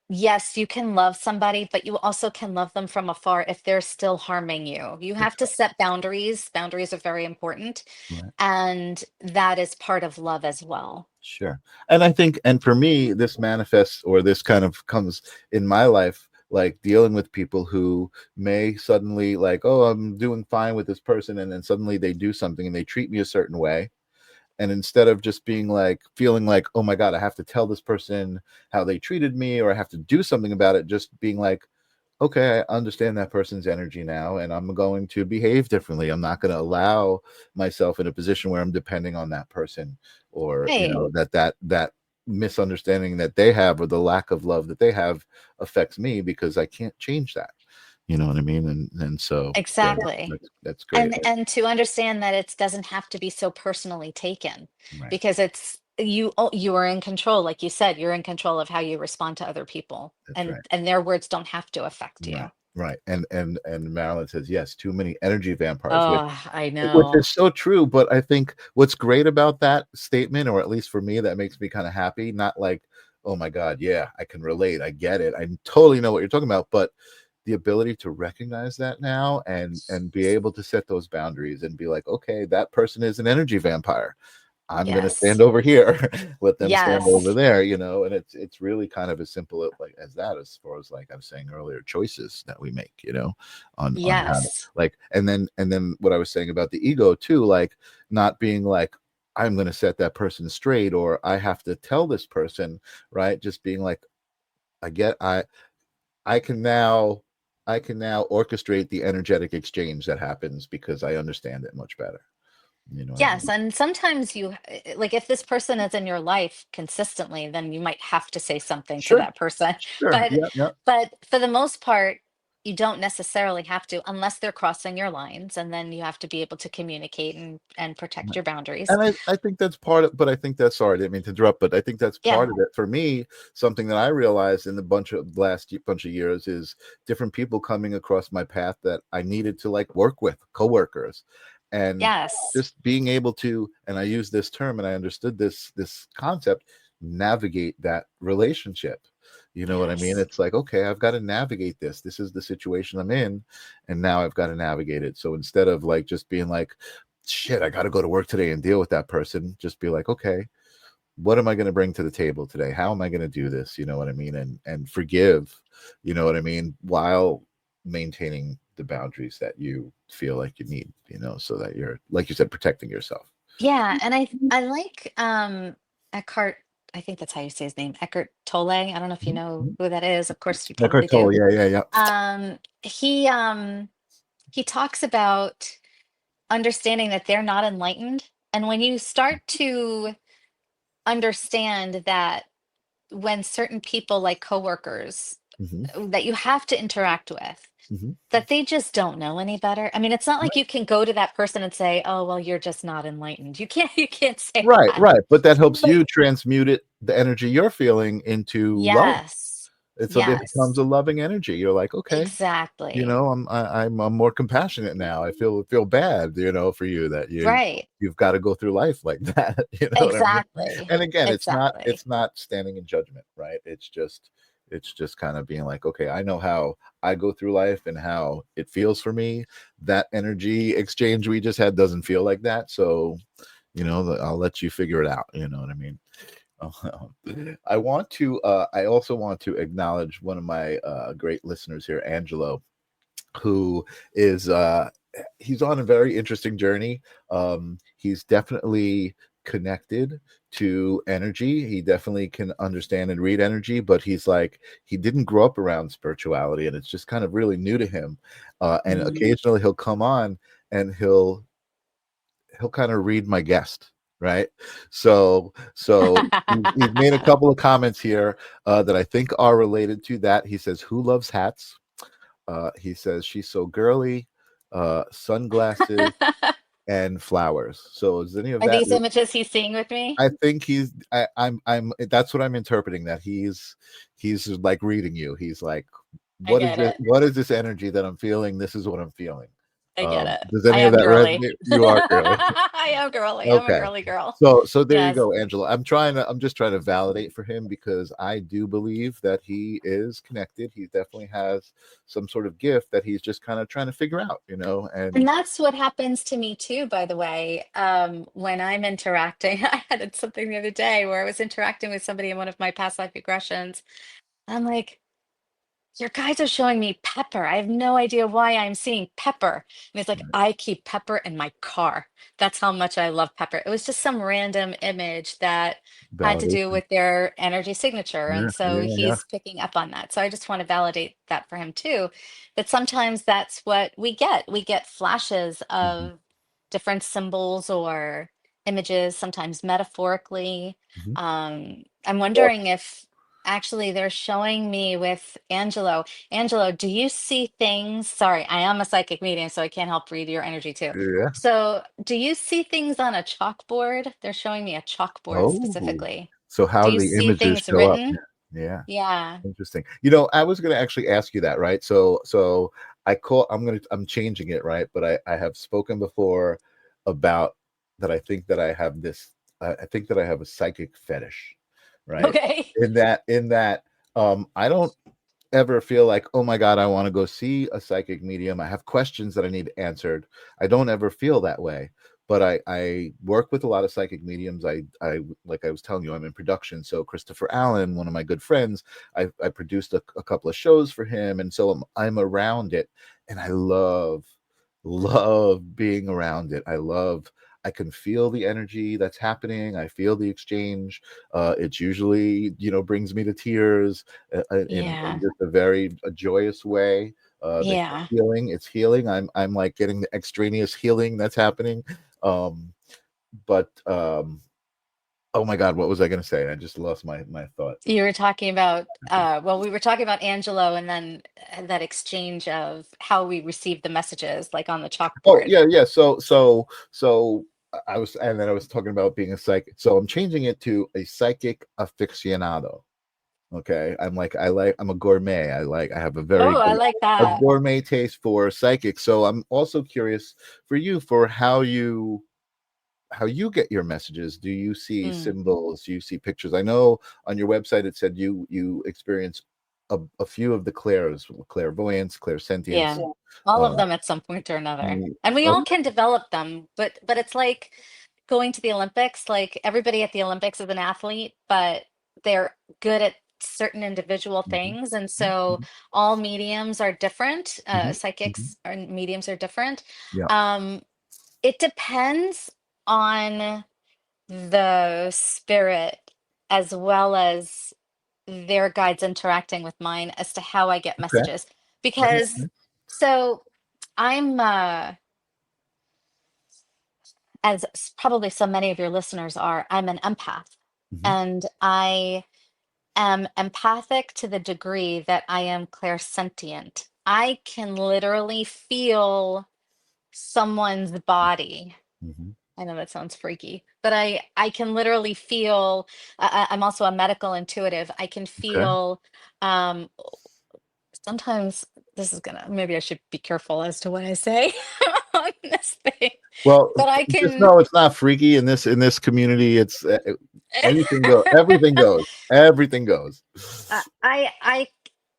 yes, you can love somebody, but you also can love them from afar if they're still harming you. You have That's to set boundaries. Boundaries are very important. right. And that is part of love as well. Sure. And I think, and for me, this manifests or this kind of comes in my life, like dealing with people who may suddenly, like, oh, I'm doing fine with this person. And then suddenly they do something and they treat me a certain way. And instead of just being like, feeling like, oh my God, I have to tell this person how they treated me or I have to do something about it, just being like, okay, I understand that person's energy now, and I'm going to behave differently. I'm not going to allow myself in a position where I'm depending on that person, or you Right. know that misunderstanding that they have or the lack of love that they have affects me because I can't change that. You know what I mean? And so yeah, Exactly. that's great. And to understand that it doesn't have to be so personally taken Right. because it's you are in control, like you said, you're in control of how you respond to other people That's right. and their words don't have to affect Right. you. Right. And Marilyn says yes, too many energy vampires, Oh, I which know. is so true. But I think what's great about that statement, or at least for me, that makes me kind of happy, not like, oh my God, yeah, I can relate. I get it. I totally know what you're talking about. But the ability to recognize that now and be able to set those boundaries and be like, okay, that person is an energy vampire. I'm going to stand Yes. over here, let them stand over Yes. there, you know, and it's really kind of as simple like as that, as far as like I was saying earlier, choices that we make, you know, on how to Yes. like, and then what I was saying about the ego too, like not being like, I'm going to set that person straight or I have to tell this person, right? Just being like, I get, I can now, I can now orchestrate the energetic exchange that happens because I understand it much better. You know what I Yes, mean? and sometimes like if this person is in your life consistently, then you might have to say something to Sure, that person. sure. But Yeah, yeah. for the most part, you don't necessarily have to unless they're crossing your lines, and then you have to be able to communicate and protect your boundaries. And I think that's part of, but I think that's, sorry, I didn't mean to interrupt, but I think that's Yeah. part of it. For me, something that I realized in the bunch of years is different people coming across my path that I needed to like work with, coworkers, and Yes. just being able to, and I use this term and I understood this concept, navigate that relationship. You know what I mean? Yes. It's like, okay, I've got to navigate this. This is the situation I'm in, and now I've got to navigate it. So instead of like just being like, shit, I got to go to work today and deal with that person, just be like, okay, what am I going to bring to the table today? How am I going to do this? You know what I mean? And forgive, you know what I mean, while maintaining the boundaries that you feel like you need, you know, so that you're, like you said, protecting yourself. Yeah, and I like Eckhart, I think that's how you say his name, Eckhart Tolle. I don't know if you know Mhm. who that is. Of course you Eckhart probably do. Tolle, yeah, yeah, yeah. Um he talks about understanding that they're not enlightened. And when you start to understand that when certain people like coworkers Hmm. that you have to interact with, Hmm. that they just don't know any better. I mean, it's not like Right. you can go to that person and say, "Oh, well, you're just not enlightened." You can't say Right, that. right. But that helps But you transmute it, the energy you're feeling, into love. yes. And so it becomes Yes. a loving energy. You're like, okay, you Exactly. know, I'm more compassionate now. I feel bad, you know, for you that Right. you've got to go through life like that. You know what I mean? Exactly. And again, Exactly. it's not standing in judgment, right? It's just kind of being like, okay, I know how I go through life and how it feels for me. That energy exchange we just had doesn't feel like that. So, you know, I'll let you figure it out. You know what I mean? I also want to acknowledge one of my great listeners here, Angelo, who is he's on a very interesting journey. He's definitely connected to energy. He definitely can understand and read energy, but he's like, he didn't grow up around spirituality, and it's just kind of really new to him. And Mm. occasionally he'll come on and he'll kind of read my guest, right? So he's made a couple of comments here that I think are related to that. He says, who loves hats? He says, she's so girly, sunglasses and flowers. So is any of Are that? these images he's seeing with me? I think I'm that's what I'm interpreting, that he's like reading you. He's like, I get it. what is this energy that I'm feeling? This is what I'm feeling. I get it. Does I any of am that girly. resonate? You are girly. I am girly. I'm a Okay. girly girl. So there you Yes. go, Angela. I'm just trying to validate for him, because I do believe that he is connected. He definitely has some sort of gift that he's just kind of trying to figure out, you know, And and that's what happens to me too, by the way. When I'm interacting, I had something the other day where I was interacting with somebody in one of my past life regressions. I'm like, your guys are showing me pepper. I have no idea why I'm seeing pepper. And it's like, I keep pepper in my car. That's how much I love pepper. It was just some random image that had to do validation. with their energy signature. Yeah, And so yeah, yeah. he's picking up on that. So I just want to validate that for him too. That sometimes that's what we get. We get flashes Mhm, of different symbols or images, sometimes metaphorically. mhm. I'm Well, wondering if actually, they're showing me with Angelo. Angelo, do you see things? Sorry, I am a psychic medium, so I can't help read your energy too. yeah. So, do you see things on a chalkboard? They're showing me a chalkboard Oh, specifically. so Do how do you the see images things show up? written? Yeah. Yeah. Interesting. You know, I was going to actually ask you that, right? So I'm changing it, right? But I have spoken before about that. I think that I have a psychic fetish, right? Okay. In that I don't ever feel like, oh my God, I want to go see a psychic medium. I have questions that I need answered. I don't ever feel that way. But I work with a lot of psychic mediums. I like I was telling you, I'm in production. So Christopher Allen, one of my good friends, I produced a couple of shows for him, and so I'm around it, and I love being around it. I can feel the energy that's happening. I feel the exchange. It's usually, you know, brings me to tears in Yeah. just a joyous way. The Yeah. healing, it's healing. I'm like getting the extraneous healing that's happening. Um, but oh my God, what was I going to say? I just lost my thought. You were talking about, well, we were talking about Angelo and then that exchange of how we receive the messages, like on the Oh chalkboard. yeah, yeah. So I was, and then I was talking about being a psychic. So I'm changing it to a psychic aficionado. Okay, I'm a gourmet. I have a Oh, I like a that. gourmet taste for psychic. So I'm also curious for you for how you get your messages. Do you see Mm, symbols? Do you see pictures? I know on your website it said you experience a few of the clairvoyance, clairsentience. yeah. All of Uh, them at some point or another. mm, And we oh, all can develop them, but it's like going to the Olympics. Like everybody at the Olympics is an athlete, but they're good at certain individual mhm, things. And mhm, so mhm, all mediums are different. mhm, mhm. Psychics or mediums are different. Yeah. Um, it depends on the spirit as well as their guides interacting with mine as to how I get Okay. messages. Okay. Because so I'm probably so many of your listeners are, I'm an empath. Mhm, And I am empathic to the degree that I am clairsentient. I can literally feel someone's body. mhm. I know that sounds freaky, but I can literally feel. I'm also a medical intuitive. I can Okay. feel. Um, Sometimes this is gonna. Maybe I should be careful as to what I say on this thing, Well, but I just can. know it's not freaky in this community. It's anything goes. Everything goes. Everything goes. Uh, I I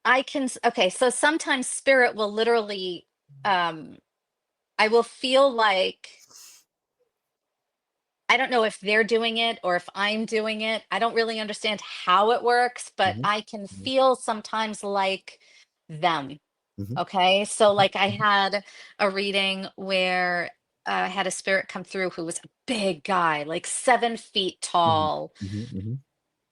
I can. Okay, so sometimes spirit will literally. Um, I will feel like. I don't know if they're doing it or if I'm doing it. I don't really understand how it works, but Mhm, I can mhm, feel sometimes like them. mhm, Okay. So, like, I mhm, had a reading where I had a spirit come through who was a big guy, like 7 feet mhm, tall, mhm, mhm.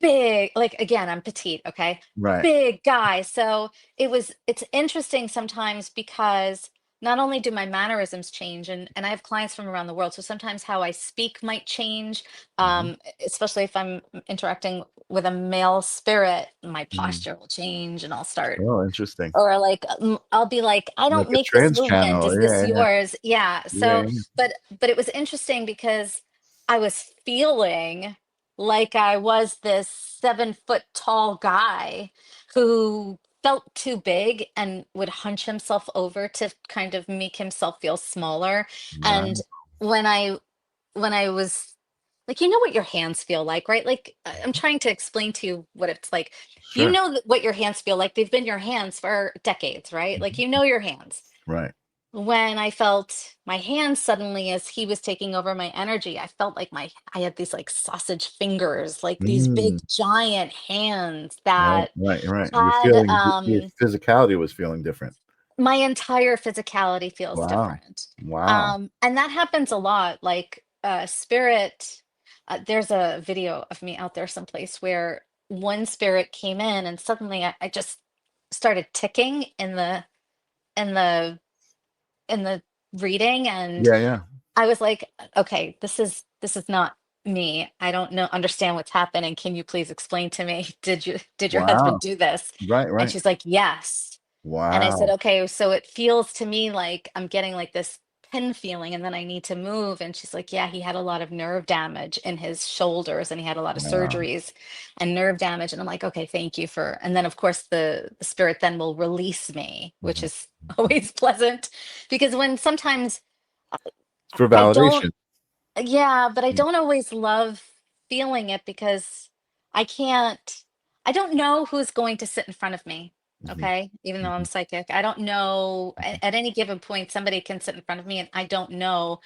big, like, again, I'm petite. Okay. Right. Big guy. So it's interesting sometimes because not only do my mannerisms change, and I have clients from around the world, so sometimes how I speak might change, Mhm, especially if I'm interacting with a male spirit, my mhm. posture will change and I'll start, Oh, interesting. or like I'll be like, I Like don't a make this trans movement, channel. is this Yeah, yeah, yours? Yeah. yeah, So but it was interesting because I was feeling like I was this 7 foot tall guy who felt too big and would hunch himself over to kind of make himself feel smaller. yeah. And when I was like, you know what your hands feel like, right? Like, I'm trying to explain to you what it's like. You Sure. know what your hands feel like. They've been your hands for decades, right? Like, Mhm. you know your hands. Right. When I felt my hands suddenly as he was taking over my energy, I felt like I had these like sausage fingers, like these big Mm. giant hands Right, that right, right. You're had feeling your physicality was feeling different. my entire physicality feels Wow. different. Wow. And that happens a lot. Like spirit, there's a video of me out there someplace where one spirit came in and suddenly I just started ticking in the in the reading, and Yeah, yeah. I was like, okay, this is not me. I don't know understand what's happening. Can you please explain to me? Did your husband Wow. do this? Right, And right. she's like, yes. And I said, Wow. okay, so it feels to me like I'm getting like this pin feeling and then I need to move. And she's like, yeah, he had a lot of nerve damage in his shoulders and he had a lot of Wow. surgeries and nerve damage. And I'm like, okay, thank you for, and then of course the spirit then will release me, which Mhm. is always pleasant because when sometimes For I don't, validation. yeah, but I Mm, don't always love feeling it because I can't, I don't know who's going to sit in front of me. mhm, Okay. Even though I'm mhm, psychic, I don't know mhm. at any given point, somebody can sit in front of me and I don't know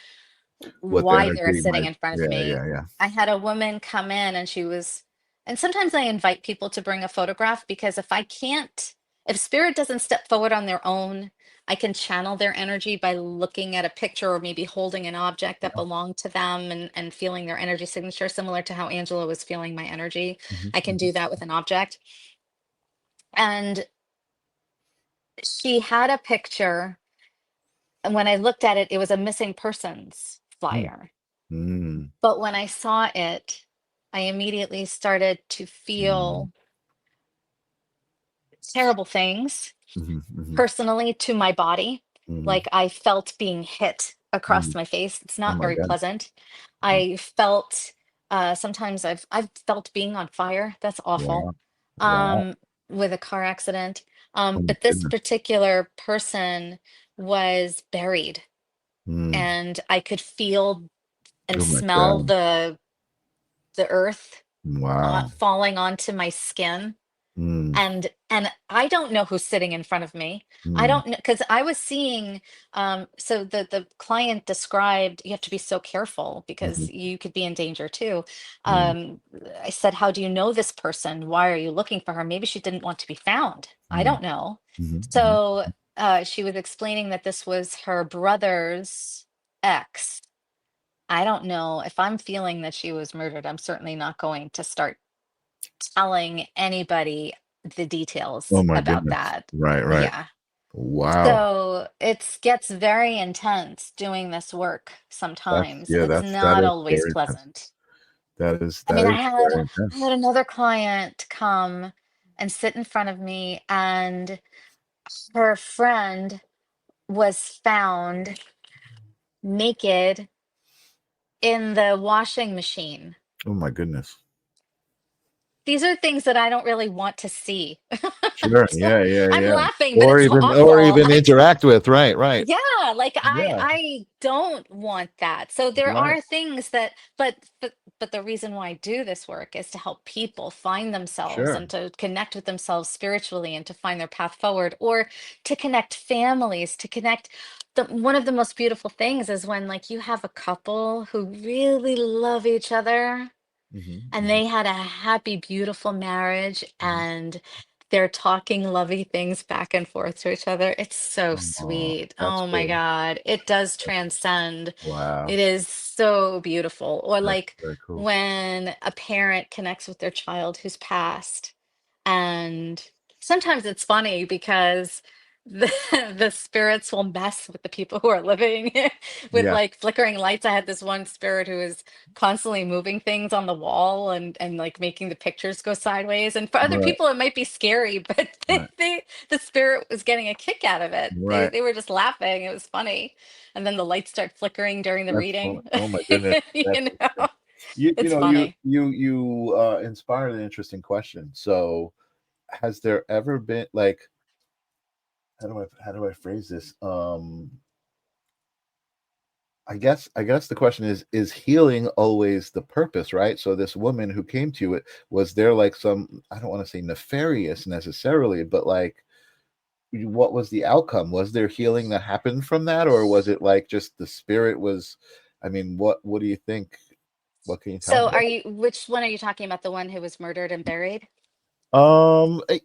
What the why they're energy sitting might, in front of yeah, me. yeah, yeah. I had a woman come in and she was, and sometimes I invite people to bring a photograph because if I can't, if spirit doesn't step forward on their own, I can channel their energy by looking at a picture or maybe holding an object that Yeah. belonged to them and feeling their energy signature, similar to how Angela was feeling my energy. Mhm, I can mhm, do that with an object. And she had a picture, and when I looked at it, it was a missing persons mm, flyer. Mm, But when I saw it, I immediately started to mm, feel terrible things mhm, mhm, personally to my body. mhm, Like I felt being hit across mm. my face. It's Oh not my very God. pleasant. Mm. I felt sometimes I've felt being on fire. That's awful. Wow. Wow. Um, with a car accident. Oh my But this goodness. particular person was buried, Mm. and I could feel and Oh my smell God. the earth Wow. falling onto my skin. Mm, And I don't know who's sitting in front of me. I mm, don't know because I was seeing so the client described you have to be so careful because mhm, you could be in danger too. mm, um I said, how do you know this person? Why are you looking for her? Maybe she didn't want to be found. I mm, don't know. mhm, mhm, So she was explaining that this was her brother's ex. I don't know if I'm feeling that she was murdered. I'm certainly not going to start telling anybody the oh details my about goodness. that. Right, right. Yeah. Wow. So it gets very intense doing this work That's sometimes, and yeah, it's that not is always very intense. pleasant. I That mean, is very I intense. had another client come and sit in front of me, and her friend was found naked in the washing machine. Oh my goodness. These are things that I don't really want to see. Sure. So Yeah, yeah, I'm yeah. laughing, but it's Or awful. even interact with. Right, right. Yeah, like Yeah, I don't want that. So there right. are things that, but the reason why I do this work is to help people find themselves Sure. and to connect with themselves spiritually and to find their path forward, or to connect families, to connect. One of the most beautiful things is when like you have a couple who really love each other Hmm, and hmm, they had a happy, beautiful marriage, hmm. and they're talking lovey things back and forth to each other. It's so Oh, sweet. that's Oh my very, God. It does that's, transcend. wow. It is so beautiful. Or That's like very cool. when a parent connects with their child who's passed, and sometimes it's funny because the the spirits will mess with the people who are living with Yeah, like flickering lights. I had this one spirit who was constantly moving things on the wall and like making the pictures go sideways. And for other right, people, it might be scary, but right, the spirit was getting a kick out of it. right. They were just laughing. It was funny. And then the lights start flickering during the That's funny. reading. Oh my goodness. That's You know, you it's know funny. you inspired an interesting question. So has there ever been like how do I phrase this? I guess the question is healing always the purpose, right? So this woman who came to you, it was there like some, I don't want to say nefarious necessarily, but like what was the outcome? Was there healing that happened from that, or was it like just the spirit was, I mean, what do you think? What can you tell So me? which one are you talking about? The one who was murdered and buried?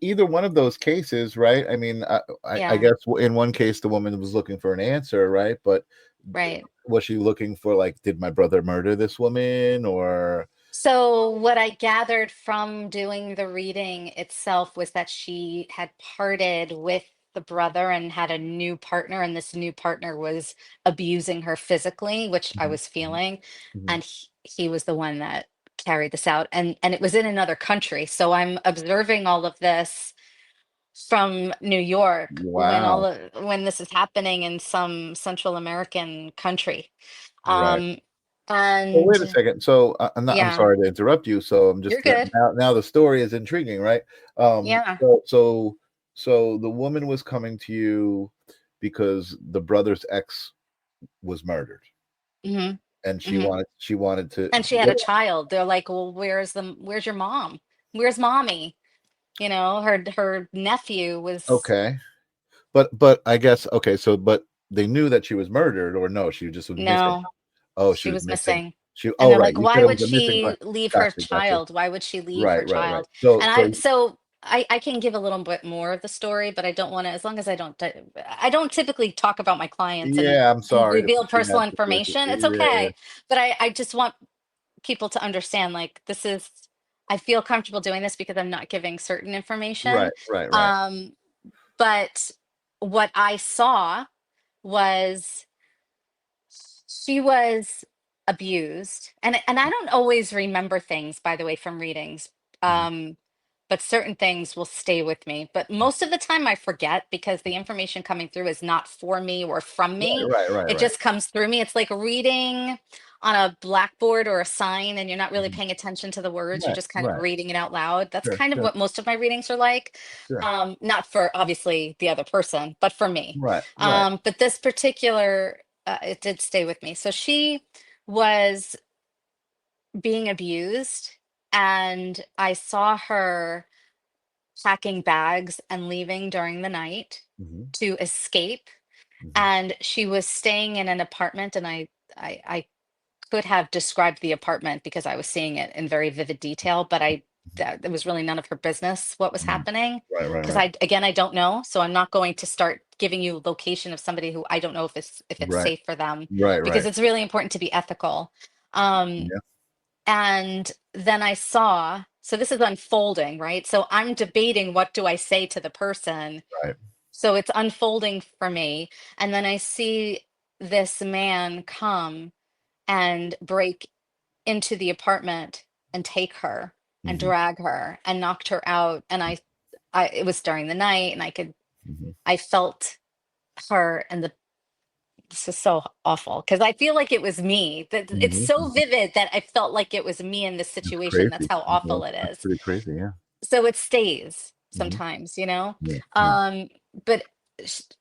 Either one of those cases, right? I mean, I Yeah, guess in one case the woman was looking for an answer, right? But right. was she looking for like, did my brother murder this woman, or So, what I gathered from doing the reading itself was that she had parted with the brother and had a new partner, and this new partner was abusing her physically, which I Mhm, was mhm, feeling. mhm. And he was the one that carried this out, and it was in another country. So I'm observing all of this from New York Wow, when this is happening in some Central American country. right. Um, Well, wait a and second. So I'm yeah, sorry to interrupt you. So I'm you're just good. now the story is intriguing, right? Um, Yeah. so so so the woman was coming to you because the brother's ex was murdered, Mhm, and mhm, she wanted to and she had what? a child. They're like, "Well, where's your mom? Where's mommy?" You know, her nephew was Okay, but I guess okay. So but they knew that she was murdered, or no? She just was missing. no, Oh, she she was was missing. missing. She. And Oh, they're right. like, You said "Why it was would a missing she person. leave her Gotcha, gotcha. child? Why would she leave her Right, right, right. child?" So And so I can give a little bit more of the story, but I don't want to, as long as I don't typically talk about my clients yeah, I'm and sorry to reveal put you in personal that situation. information. It's Yeah, okay. But I just want people to understand like I feel comfortable doing this because I'm not giving certain information. right, right, right. Um, but what I saw was she was abused, and I don't always remember things, by the way, from readings. Mhm. Um, but certain things will stay with me. But most of the time I forget because the information coming through is not for me or from Right, me. right, right, It right. just comes through me. It's like reading on a blackboard or a sign and you're not really Mhm. paying attention to the words. You're Right, just kind of right. reading it out loud. That's Sure, kind of sure, what most of my readings are like. sure. Not for obviously the other person, but for me. Right, right. But this particular, it did stay with me. So she was being abused, and I saw her packing bags and leaving during the night Mhm, to escape. mhm, And she was staying in an apartment, and I could have described the apartment because I was seeing it in very vivid detail, but mhm, that it was really none of her business what was mhm. happening Right, right, because right. I again I don't know, so I'm not going to start giving you location of somebody who I don't know if it's Right, safe for them right, because right. it's really important to be ethical. Um, Yeah. and then I saw, so this is unfolding, right? So I'm debating what do I say to the person. Right. So it's unfolding for me. And then I see this man come and break into the apartment and take her and Mhm, drag her and knocked her out. And it was during the night and mhm, I felt her and this is so awful because I feel like it was me. That it's mhm, so mhm. vivid that I felt like it was me in this That's situation. That's crazy. how awful it That's is. pretty crazy, yeah. So it stays Mhm. sometimes, you know. Yeah, yeah. Um, but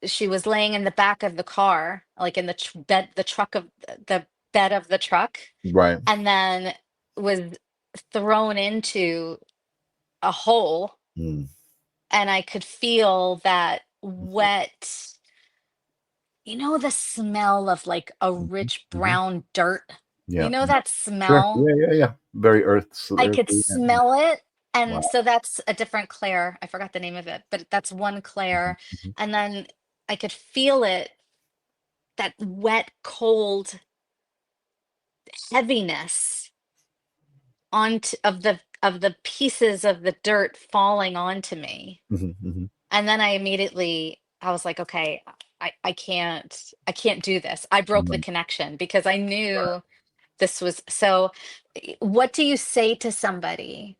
she was laying in the back of the car, like in the bed, the truck of the bed of the truck, Right. and then was thrown into a hole, Mm, and I could feel that mhm, wet, the smell of like a mhm, rich mhm. brown dirt. Yeah, yeah. That Sure. smell? Yeah, yeah, yeah. Very I could earthy, yeah, yeah. smell it. And Wow. so that's a different Claire. I forgot the name of it, but that's one Mhm, Claire. mhm, And then I could feel it, that wet, cold heaviness onto of the pieces of the dirt falling onto me. mhm, mhm. And then I was like, okay, I can't do this. I broke the Right, connection because I right. knew this was so. What do you say to somebody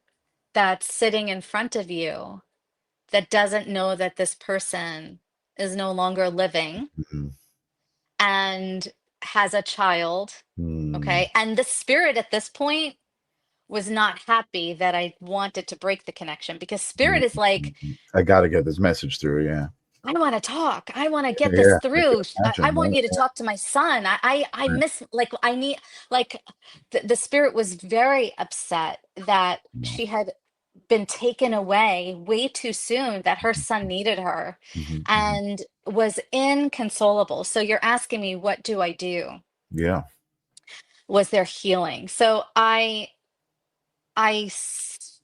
that's sitting in front of you that doesn't know that this person is no longer living Mhm. and has a child? Mm. Okay. And the spirit at this point was not happy that I wanted to break the connection because spirit Mhm, is like, mhm. I gotta get this message through, yeah. I want to talk. I want to Yeah, get this yeah. I can through. I imagine, want right, you to talk to my son. I right, miss, like, I need, like, the spirit was very upset that right. she had been taken away way too soon, that her son needed her Mhm, mhm. and was inconsolable. So you're asking me, what do I do? Yeah. Was there healing? So I, s-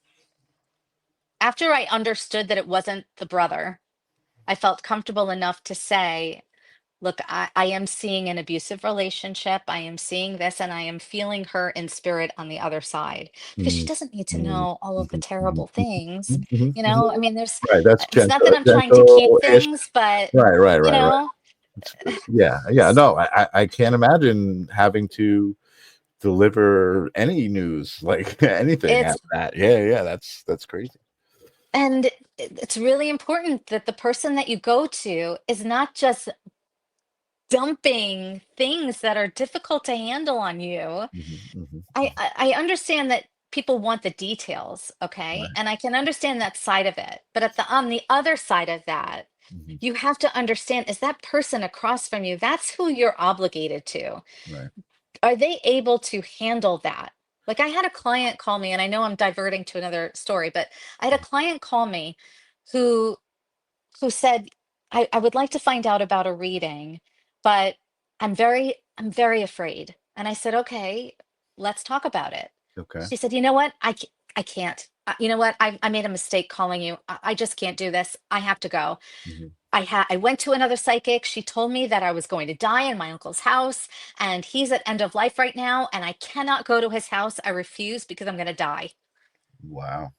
after I understood that it wasn't the brother, I felt comfortable enough to say, look, I am seeing an abusive relationship. I am seeing this, and I am feeling her in spirit on the other side because she Mm, doesn't need to mm, know all of the mhm, mhm, terrible things. mhm, mhm, mhm. I mean, Right, that's it's not that I'm trying to keep gentle-ish. things, but, Right, right, you right, right. know, It's yeah, yeah, s- no, I can't imagine having to deliver any news, like, anything it's, at that. Yeah, yeah, that's crazy. and it's really important that the person that you go to is not just dumping things that are difficult to handle on you. Mhm, mhm, I understand that people want the details, okay? right, And I can understand that side of it. But on the other side of that, mhm, you have to understand, is that person across from you, that's who you're obligated to. right, Are they able to handle that? Like I had a client call me, and I know I'm diverting to another story, but I had a client call me who said, I would like to find out about a reading, but I'm very afraid. And I said, okay, let's talk about it. okay, She said, you know what? I can't. You know what? I made a mistake calling you. I just can't do this. I have to go. mhm, I went to another psychic. She told me that I was going to die in my uncle's house, and he's at end of life right now, and I cannot go to his house. I refuse because I'm going to die. wow,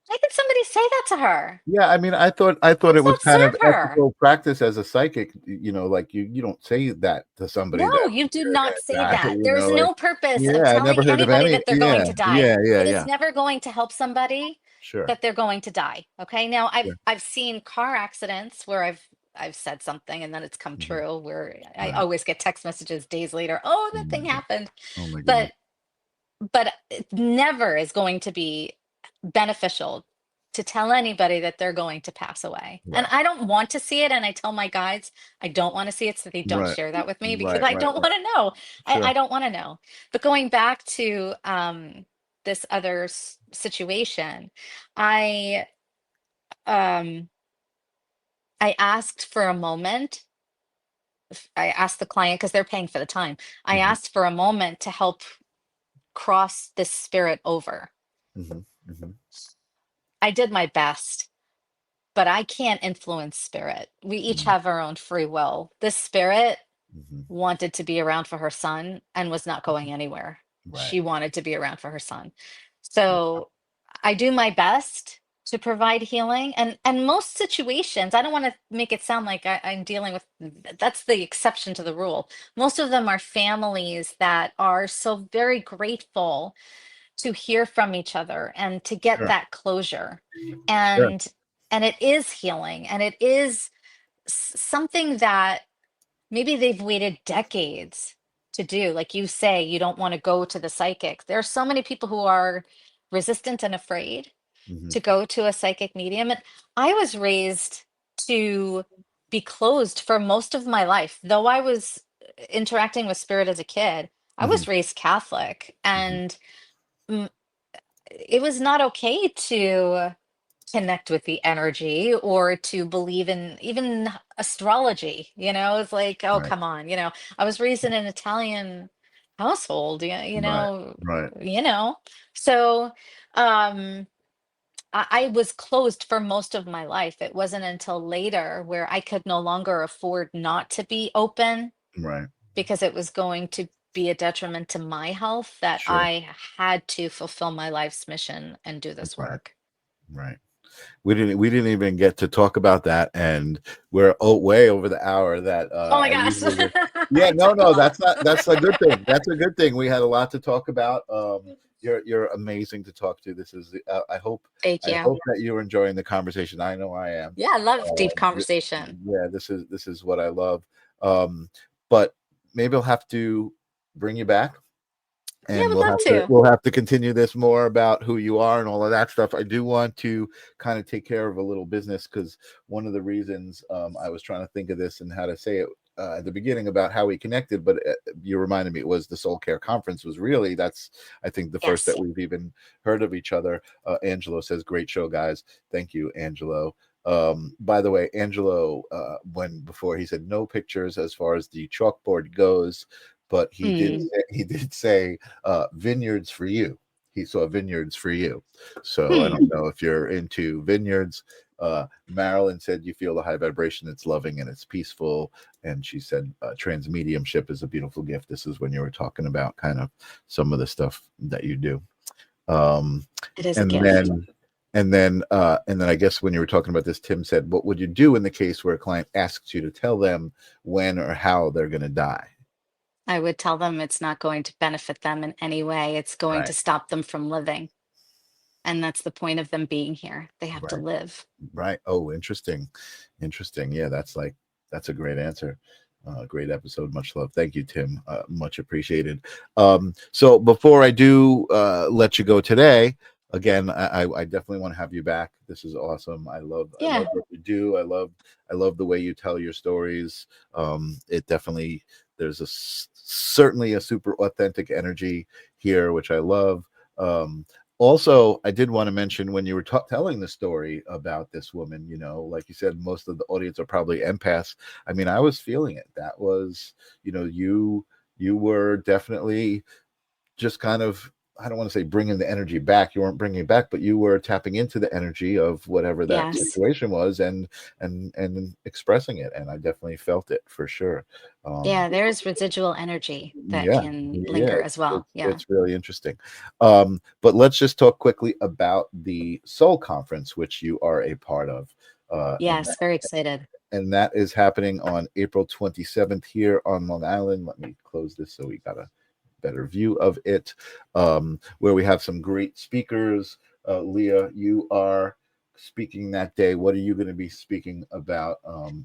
Why did somebody say that to her? Yeah, I mean, I thought How it does was that kind of serve her? ethical practice as a psychic, like you don't say that to somebody No, that you do they're not say gonna die, that. There's like, no purpose of yeah, I telling never heard of anybody any, that they're going to die. It is yeah, never going to help somebody sure, that they're going to die. Okay. Now yeah, I've seen car accidents where I've said something and then it's come mhm, true, where I right. always get text messages days later, oh, Oh that my thing god, happened. oh my goodness, But it never is going to be beneficial to tell anybody that they're going to pass away. And right, I don't want to see it. And I tell my guides, I don't want to see it so they don't right, share that with me because right, I right, don't right, want to know. I sure, don't want to know. But going back to this other situation, I um, I asked for a moment. I asked the client because they're paying for the time. I hmm, asked for a moment to help cross this spirit over. hmm, hmm, I did my best, but I can't influence spirit. We each hmm, have our own free will. This spirit hmm, wanted to be around for her son and was not going anywhere. right, She wanted to be around for her son. So I do my best to provide healing. And most situations, I don't want to make it sound like I'm dealing with, that's the exception to the rule. Most of them are families that are so very grateful to hear from each other and to get sure, that closure. sure, And it is healing, and it is something that maybe they've waited decades to do. Like you say, you don't want to go to the psychic. There are so many people who are resistant and afraid hmm, to go to a psychic medium. And I was raised to be closed for most of my life. Though I was interacting with spirit as a kid, I hmm, was raised Catholic, hmm, and mm, it was not okay to connect with the energy or to believe in even astrology. It's like, oh, right, come on. I was raised in an Italian household, right, right, so um I was closed for most of my life. It wasn't until later where I could no longer afford not to be open right, because it was going to be a detriment to my health, that sure, I had to fulfill my life's mission and do this right, work. right. We didn't even get to talk about that, and we're way over the hour that Oh my I gosh. usually get. Yeah, I no, took a no, lot. that's a good thing. That's a good thing. We had a lot to talk about. You're amazing to talk to. This is Thank I you. hope that you're enjoying the conversation. I know I am. Yeah, I love deep Th- conversation. yeah, this is what I love. Um, but maybe I'll have to bring you back, Yeah, I and would love to. we'll have to continue this more about who you are and all of that stuff. I do want to kind of take care of a little business, because one of the reasons I was trying to think of this and how to say it at the beginning about how we connected, but you reminded me, it was the Soul Care Conference. Was really, that's, I think, the first Yes. that we've even heard of each other. Angelo says, "Great show, guys." Thank you, Angelo. By the way, Angelo, when before he said no pictures as far as the chalkboard goes, but Mm. he did say vineyards for you. He saw vineyards for you. So I Hmm. don't know if you're into vineyards. Marilyn said you feel the high vibration. It's loving and it's peaceful. And she said trans mediumship is a beautiful gift. This is when you were talking about kind of some of the stuff that you do. Um, It is a and gift. then and then I guess when you were talking about this, Tim said, what would you do in the case where a client asks you to tell them when or how they're going to die? I would tell them it's not going to benefit them in any way. It's going to Right, stop them from living. And that's the point of them being here. They have to right. live. Right. Oh, interesting. Interesting. Yeah, that's a great answer. Great episode. Much love. Thank you, Tim. Much appreciated. So before I do let you go today, again, I definitely want to have you back. This is awesome. I love Yeah. what you do. I love the way you tell your stories. It definitely, there's certainly a super authentic energy here, which I love. Um, Also, I did want to mention, when you were telling the story about this woman, like you said, most of the audience are probably empaths. I mean, I was feeling it. That was, you were definitely just kind of I don't want to say bringing the energy back. You weren't bringing it back, but you were tapping into the energy of whatever that Yes. situation was, and expressing it. And I definitely felt it for sure. Um, Yeah, there's residual energy that yeah, can yeah, linger as well. Yeah. it's really interesting. But let's just talk quickly about the Soul Conference, which you are a part of, uh, and Yes, very excited. and that is happening on April 27th here on Long Island. Let me close this so we got a better view of it, where we have some great speakers. Leah, you are speaking that day. What are you going to be speaking about?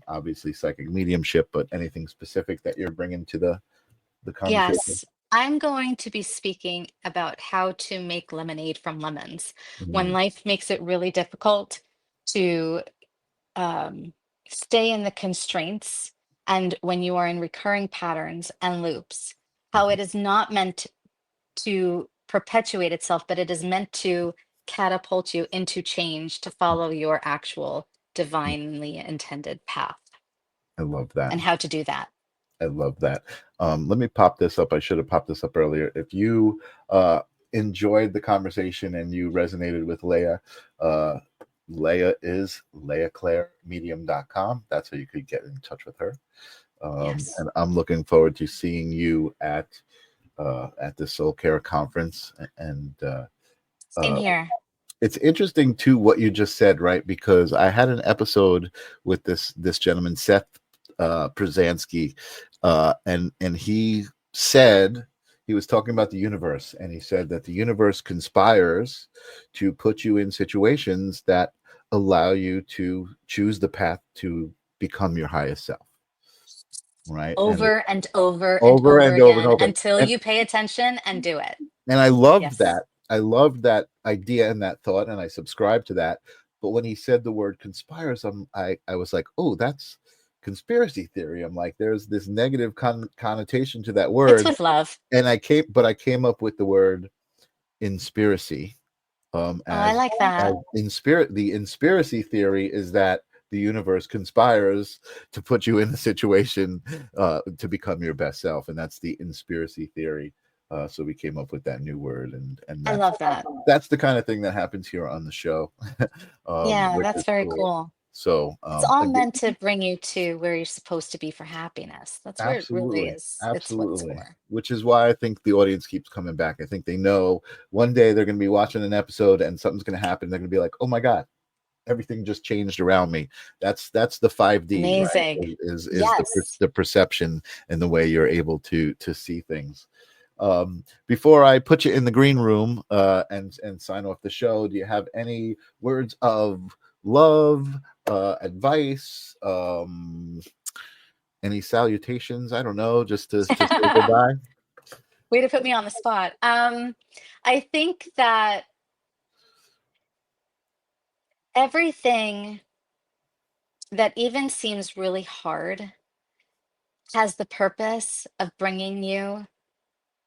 Obviously, psychic mediumship, but anything specific that you're bringing to the conversation? Yes, I'm going to be speaking about how to make lemonade from lemons. When Mhm, life makes it really difficult to um, stay in the constraints, and when you are in recurring patterns and loops, how mhm, it is not meant to perpetuate itself, but it is meant to catapult you into change to follow your actual mhm. divinely intended path, I love that. and how to do that. I love that. Let me pop this up. I should have popped this up earlier. If you uh, enjoyed the conversation and you resonated with Leah, uh, Leah is leahclairemedium.com. That's how you could get in touch with her. Yes. And I'm looking forward to seeing you at the Soul Care conference. And Same uh, here. it's interesting too what you just said, right? Because I had an episode with this gentleman Seth Przansky, and he said he was talking about the universe, and he said that the universe conspires to put you in situations that allow you to choose the path to become your highest self, right? And Over and over and over over and over and again over. until you pay attention and do it. And I loved Yes. that. I loved that idea and that thought, and I subscribe to that. But when he said the word conspires, I was like, oh, that's conspiracy theory. I'm like, there's this negative connotation to that It's word, with love. and I came up with the word inspiracy. Oh, I like As that. in spirit, the inspiracy theory is that the universe conspires to put you in a situation to become your best self, and that's the inspiracy theory. So we came up with that new word, and I love that. that's the kind of thing that happens here on the show, Yeah, which that's is very cool. cool. So It's all again, meant to bring you to where you're supposed to be for happiness. That's where it really absolutely, is. It's what it's absolutely. for. Which is why I think the audience keeps coming back. I think they know one day they're going to be watching an episode and something's going to happen. They're going to be like, "Oh my god, everything just changed around me." That's the 5Ds, right? Amazing. Is Yes. the perception and the way you're able to see things. Before I put you in the green room and sign off the show, do you have any words of love, advice, any salutations? I don't know, just say goodbye. Way to put me on the spot. I think that everything that even seems really hard has the purpose of bringing you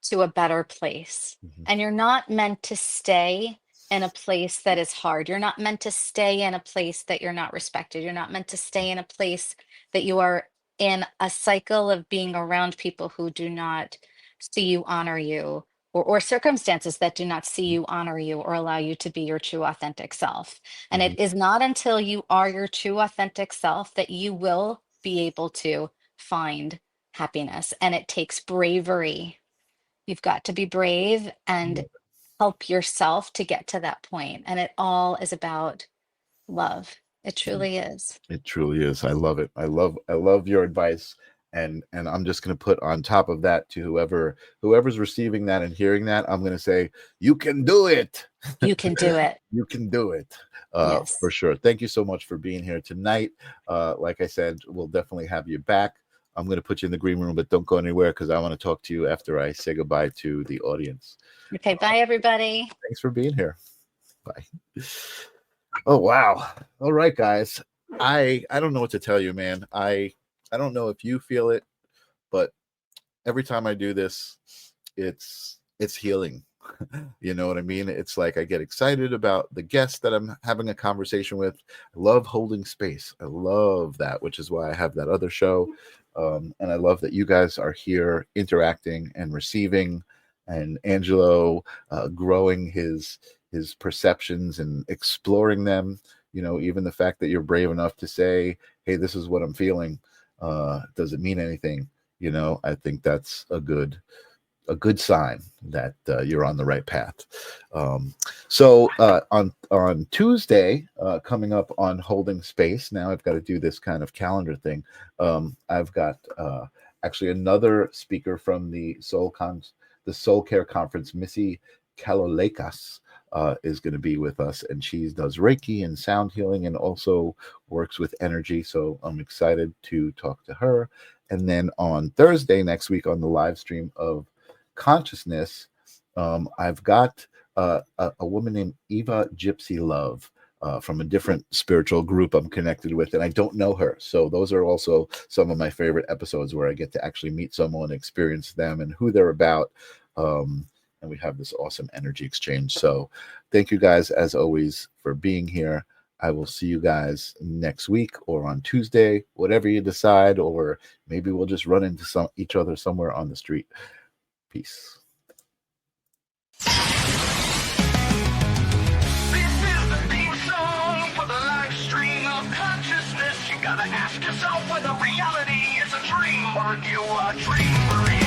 to a better place. Mhm, And you're not meant to stay in a place that is hard. You're not meant to stay in a place that you're not respected. You're not meant to stay in a place that you are in a cycle of being around people who do not see you, honor you, or circumstances that do not see you, honor you, or allow you to be your true authentic self. And mhm, it is not until you are your true authentic self that you will be able to find happiness. And it takes bravery. You've got to be brave and mhm. help yourself to get to that point. And it all is about love. It truly is. It truly is. I love it. I love your advice. And I'm just gonna put on top of that to whoever's receiving that and hearing that, I'm gonna say, you can do it. You can do it. You can do it. For Yes. sure. Thank you so much for being here tonight. Like I said, we'll definitely have you back. I'm gonna put you in the green room, but don't go anywhere because I want to talk to you after I say goodbye to the audience. Okay. Bye, everybody. Thanks for being here. Bye. Oh wow. All right, guys. I don't know what to tell you, man. I don't know if you feel it, but every time I do this, it's healing. You know what I mean? It's like I get excited about the guest that I'm having a conversation with. I love holding space. I love that, which is why I have that other show. And I love that you guys are here interacting and receiving. and Angelo growing his perceptions and exploring them. Even the fact that you're brave enough to say, "Hey, this is what I'm feeling." Does it mean anything? I think that's a good sign that you're on the right path. So on Tuesday, coming up on Holding Space. Now I've got to do this kind of calendar thing. I've got actually another speaker from the Soul Care Conference, Missy Kalolekas. Is going to be with us, and she does Reiki and sound healing and also works with energy. So I'm excited to talk to her. And then on Thursday next week on the live stream of Consciousness, I've got a woman named Eva Gypsy Love from a different spiritual group I'm connected with, and I don't know her. So those are also some of my favorite episodes where I get to actually meet someone, experience them and who they're about. And we have this awesome energy exchange. So thank you guys, as always, for being here. I will see you guys next week or on Tuesday, whatever you decide, or maybe we'll just run into each other somewhere on the street. Peace. This is the theme song for the live stream of consciousness. You gotta ask yourself whether reality is a dream or you are dreaming.